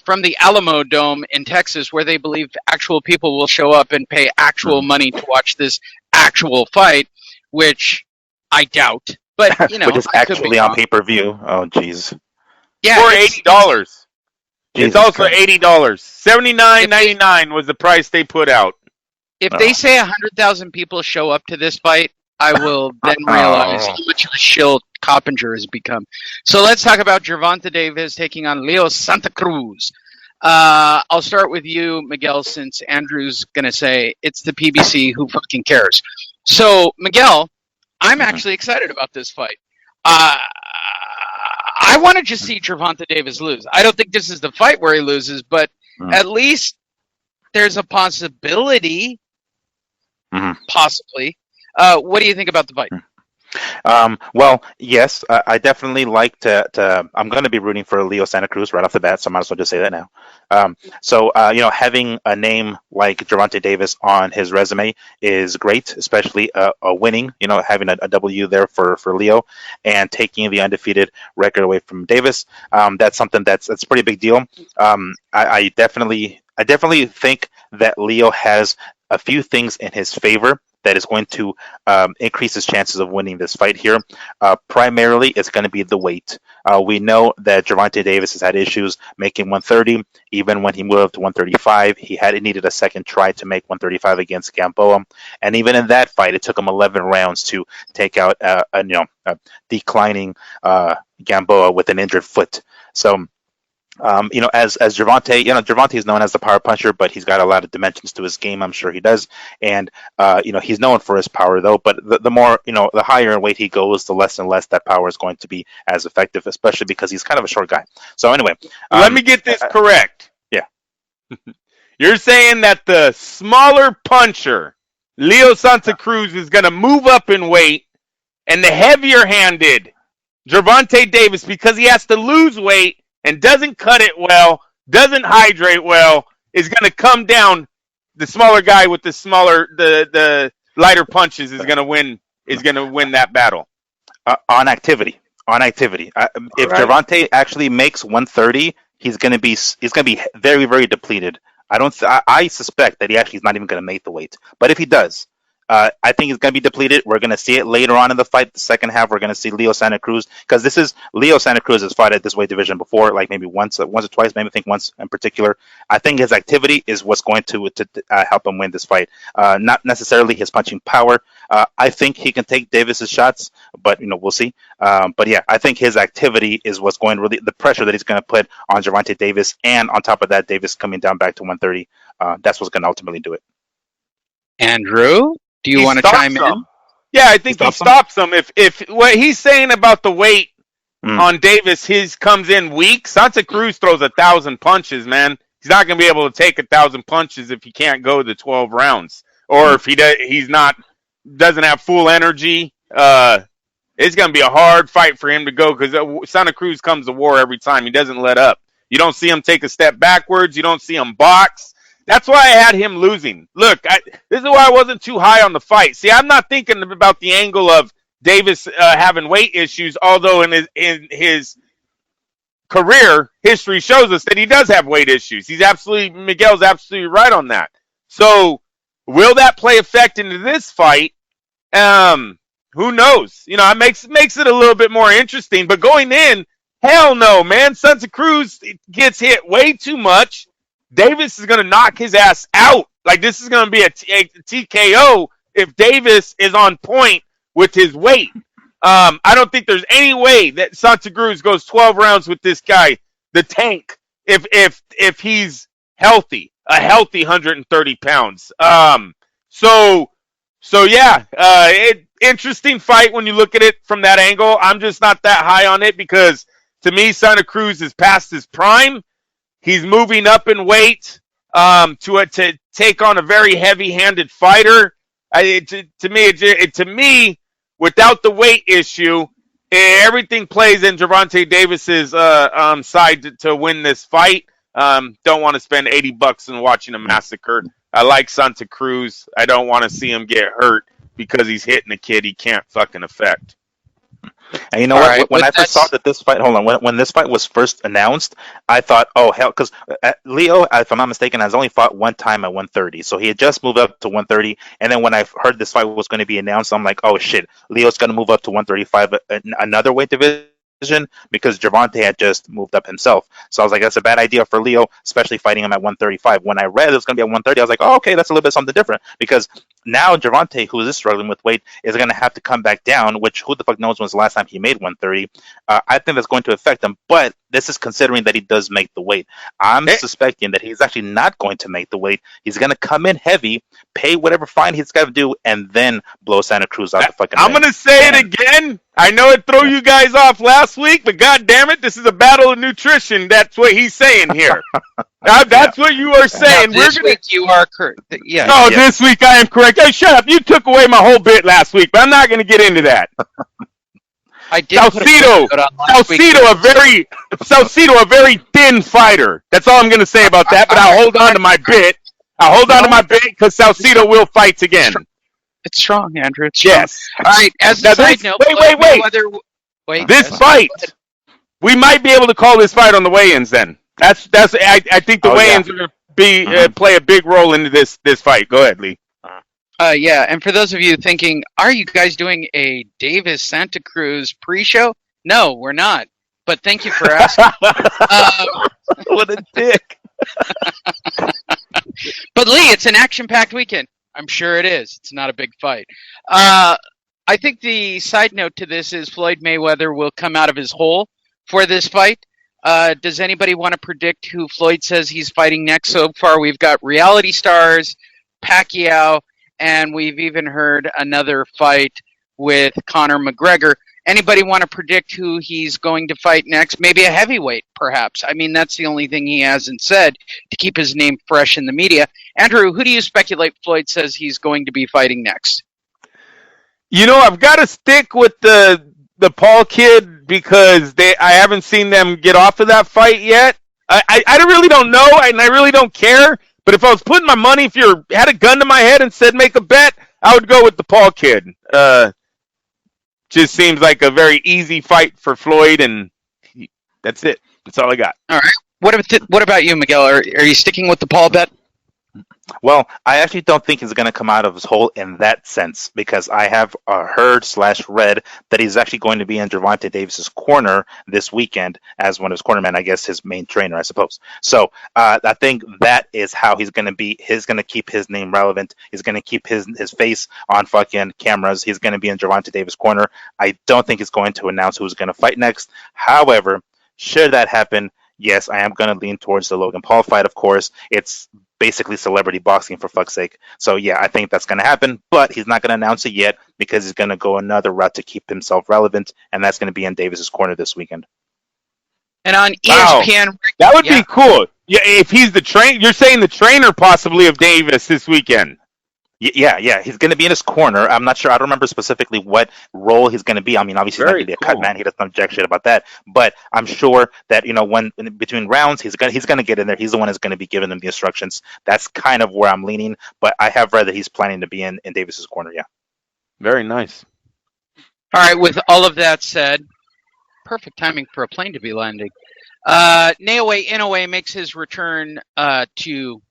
from the Alamo Dome in Texas, where they believe actual people will show up and pay actual money to watch this actual fight, which I doubt. But, which is actually on pay-per-view. Oh, jeez. Yeah, for $80. It's also Christ. $80. $79.99 was the price they put out. If they say 100,000 people show up to this fight, I will then realize how much of a shill Coppinger has become. So let's talk about Gervonta Davis taking on Leo Santa Cruz. I'll start with you, Miguel, since Andrew's going to say it's the PBC, who fucking cares. So, Miguel, I'm actually excited about this fight. I want to just see Gervonta Davis lose. I don't think this is the fight where he loses, but at least there's a possibility, possibly. What do you think about the fight? Well, yes, I definitely like to. I'm going to be rooting for Leo Santa Cruz right off the bat, so I might as well just say that now. Having a name like Gervonta Davis on his resume is great, especially a winning. Having a W there for Leo and taking the undefeated record away from Davis. That's something that's a pretty big deal. I definitely think that Leo has a few things in his favor that is going to increase his chances of winning this fight here. Primarily, it's going to be the weight. We know that Gervonta Davis has had issues making 130. Even when he moved up to 135, he needed a second try to make 135 against Gamboa, and even in that fight, it took him 11 rounds to take out a declining Gamboa with an injured foot. So. As Gervonta is known as the power puncher, but he's got a lot of dimensions to his game. I'm sure he does, and he's known for his power though. But the more the higher in weight he goes, the less and less that power is going to be as effective, especially because he's kind of a short guy. So anyway, let me get this correct. Yeah, you're saying that the smaller puncher, Leo Santa Cruz, is going to move up in weight, and the heavier-handed Gervonta Davis, because he has to lose weight and doesn't cut it well, doesn't hydrate well, is going to come down. The smaller guy with the lighter punches is going to win. Is going to win that battle on activity. If Gervonta actually makes 130, he's going to be very, very depleted. I suspect that he actually is not even going to make the weight. But if he does, I think he's going to be depleted. We're going to see it later on in the fight. The second half, we're going to see Leo Santa Cruz, because this is Leo Santa Cruz has fought at this weight division before, like maybe once or twice, maybe I think once in particular. I think his activity is what's going to help him win this fight, not necessarily his punching power. I think he can take Davis's shots, but we'll see. But yeah, I think his activity is what's going to really, the pressure that he's going to put on Gervonta Davis, and on top of that, Davis coming down back to 130. That's what's going to ultimately do it. Andrew, do you want to chime in? Yeah, I think he stops him. If what he's saying about the weight on Davis, his comes in weak. Santa Cruz throws 1,000 punches, man. He's not going to be able to take 1,000 punches if he can't go the 12 rounds, or if doesn't have full energy. It's going to be a hard fight for him to go, because Santa Cruz comes to war every time. He doesn't let up. You don't see him take a step backwards. You don't see him box. That's why I had him losing. Look, this is why I wasn't too high on the fight. See, I'm not thinking about the angle of Davis having weight issues, although in his career history shows us that he does have weight issues. Miguel's absolutely right on that. So, will that play effect into this fight? Who knows? It makes it a little bit more interesting. But going in, hell no, man. Santa Cruz gets hit way too much. Davis is going to knock his ass out. Like, this is going to be a TKO if Davis is on point with his weight. I don't think there's any way that Santa Cruz goes 12 rounds with this guy, the tank, if he's healthy, a healthy 130 pounds. Interesting fight when you look at it from that angle. I'm just not that high on it, because to me, Santa Cruz is past his prime. He's moving up in weight to take on a very heavy-handed fighter. To me, without the weight issue, everything plays in Gervonta Davis's side to win this fight. Don't want to spend $80 on watching a massacre. I like Santa Cruz. I don't want to see him get hurt because he's hitting a kid he can't fucking affect. And you know what? Right, when I first saw that this fight, when this fight was first announced, I thought, oh hell, because Leo, if I'm not mistaken, has only fought one time at 130, so he had just moved up to 130. And then when I heard this fight was going to be announced, I'm like, oh shit, Leo's going to move up to 135, another weight division, because Gervonta had just moved up himself. So I was like, that's a bad idea for Leo, especially fighting him at 135. When I read it was going to be at 130, I was like, oh, okay, that's a little bit something different, because now Gervonta, who is struggling with weight, is going to have to come back down, which who the fuck knows when's the last time he made 130. I think that's going to affect him, but this is considering that he does make the weight. I'm suspecting that he's actually not going to make the weight. He's going to come in heavy, pay whatever fine he's got to do, and then blow Santa Cruz out the fucking I'm going to say it again. I know it threw you guys off last week, but god damn it, this is a battle of nutrition. That's what he's saying here. That's what you are saying. Now, this week you are correct. Yeah. No, this week I am correct. Hey, shut up. You took away my whole bit last week, but I'm not going to get into that. I did Salcido, a very thin fighter. That's all I'm going to say about that, but I'll hold on to my bit. I'll hold on to my bit because Salcido will fight again. It's strong, Andrew. It's strong. Yes. All right, as a side note... Wait. This fight, we might be able to call this fight on the weigh-ins then. I think the weigh-ins are going to play a big role into this fight. Go ahead, Lee. Yeah, and for those of you thinking, are you guys doing a Davis Santa Cruz pre-show? No, we're not. But thank you for asking. What a dick. But Lee, it's an action-packed weekend. I'm sure it is. It's not a big fight. I think the side note to this is Floyd Mayweather will come out of his hole for this fight. Does anybody want to predict who Floyd says he's fighting next? So far, we've got reality stars, Pacquiao, and we've even heard another fight with Conor McGregor. Anybody want to predict who he's going to fight next? Maybe a heavyweight, perhaps. I mean, that's the only thing he hasn't said to keep his name fresh in the media. Andrew, who do you speculate Floyd says he's going to be fighting next? You know, I've got to stick with the Paul kid because I haven't seen them get off of that fight yet. I really don't know, and I really don't care. But if I was putting my money, if you had a gun to my head and said make a bet, I would go with the Paul kid. Just seems like a very easy fight for Floyd, and that's it. That's all I got. All right. What about you, Miguel? Are you sticking with the Paul bet? Well, I actually don't think he's going to come out of his hole in that sense because I have heard/read that he's actually going to be in Gervonta Davis's corner this weekend as one of his cornermen, I guess his main trainer, I suppose. So I think that is how he's going to be. He's going to keep his name relevant. He's going to keep his face on fucking cameras. He's going to be in Gervonta Davis' corner. I don't think he's going to announce who's going to fight next. However, should that happen, yes, I am going to lean towards the Logan Paul fight, of course. It's basically celebrity boxing, for fuck's sake. So, yeah, I think that's going to happen, but he's not going to announce it yet because he's going to go another route to keep himself relevant, and that's going to be in Davis's corner this weekend. And on ESPN... Wow. That would be cool. Yeah, if he's the trainer... You're saying the trainer possibly of Davis this weekend. Yeah. He's going to be in his corner. I'm not sure. I don't remember specifically what role he's going to be. I mean, obviously, he's not going to be a cut man. He doesn't jack shit about that. But I'm sure that, when between rounds, he's going to get in there. He's the one who's going to be giving them the instructions. That's kind of where I'm leaning. But I have read that he's planning to be in Davis's corner, yeah. Very nice. All right, with all of that said, perfect timing for a plane to be landing. Naoya Inoue makes his return to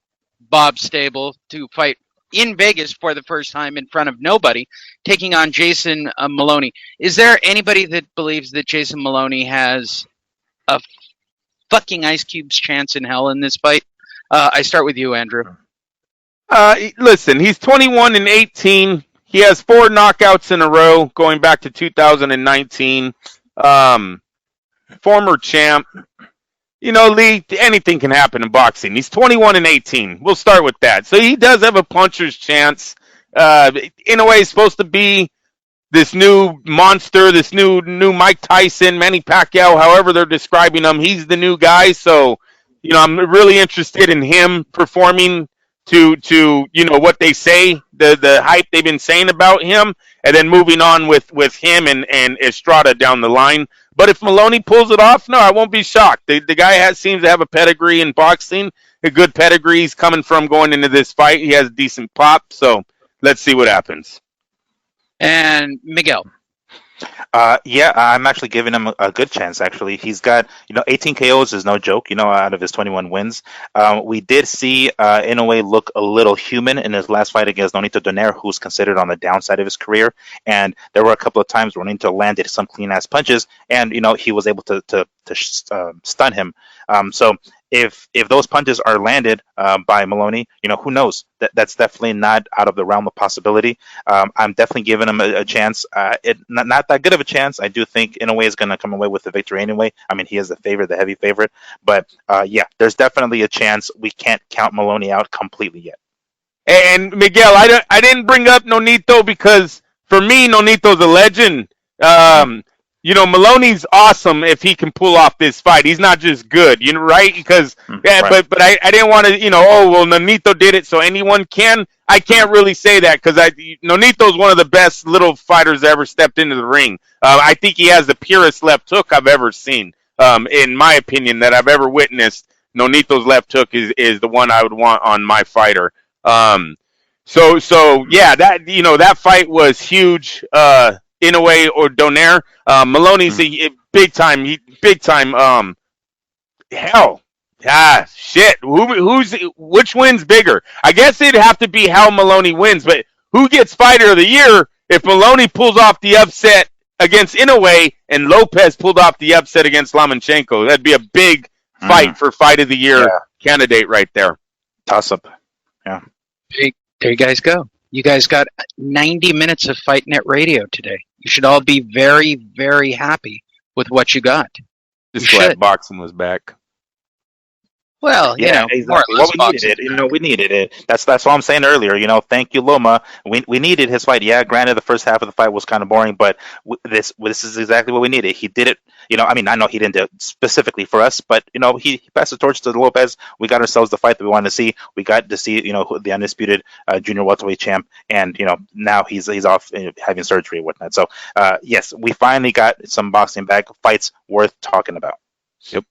Bob's stable to fight in Vegas for the first time in front of nobody, taking on Jason Maloney. Is there anybody that believes that Jason Maloney has a fucking Ice Cube's chance in hell in this fight? I start with you, Andrew. Listen, he's 21-18. He has 4 knockouts in a row going back to 2019. Former champ. Lee, anything can happen in boxing. He's 21-18. We'll start with that. So he does have a puncher's chance. In a way, he's supposed to be this new monster, this new Mike Tyson, Manny Pacquiao, however they're describing him. He's the new guy. So, I'm really interested in him performing to what they say, the hype they've been saying about him, and then moving on with him and Estrada down the line. But if Maloney pulls it off, no, I won't be shocked. The guy seems to have a pedigree in boxing, a good pedigree. He's coming from going into this fight. He has a decent pop, so let's see what happens. And Miguel. Yeah, I'm actually giving him a good chance, actually. He's got, 18 KOs is no joke, out of his 21 wins. We did see Inoue look a little human in his last fight against Nonito Donaire, who's considered on the downside of his career. And there were a couple of times where Nonito landed some clean-ass punches, and, he was able to stun him. So if those punches are landed by Maloney, who knows? That's definitely not out of the realm of possibility. I'm definitely giving him a chance. Not that good of a chance. I do think Inoue is going to come away with the victory anyway. I mean, he is the heavy favorite. But yeah, there's definitely a chance. We can't count Maloney out completely yet. And Miguel, I didn't bring up Nonito because for me, Nonito's a legend. Maloney's awesome if he can pull off this fight. He's not just good, right? Because right. but I didn't want to, Nonito did it, so anyone can. I can't really say that because Nonito's one of the best little fighters that ever stepped into the ring. I think he has the purest left hook I've ever seen. In my opinion, that I've ever witnessed. Nonito's left hook is the one I would want on my fighter. So yeah, that fight was huge. Inoue or Donaire. Maloney's a big time. Hell, shit. Which wins bigger? I guess it'd have to be how Maloney wins. But who gets fighter of the year if Maloney pulls off the upset against Inoue and Lopez pulled off the upset against Lomachenko? That'd be a big fight for fight of the year candidate right there. Toss up. Yeah. There you guys go. You guys got 90 minutes of Fight Net Radio today. You should all be very, very happy with what you got. Just glad boxing was back. Well, exactly. more or less we needed it. We needed it. That's what I'm saying earlier. Thank you, Loma. We needed his fight. Yeah, granted, the first half of the fight was kind of boring, but this is exactly what we needed. He did it. I know he didn't do it specifically for us, but he passed the torch to Lopez. We got ourselves the fight that we wanted to see. We got to see the undisputed junior welterweight champ, and now he's off having surgery and whatnot. So yes, we finally got some boxing back, fights worth talking about. Yep.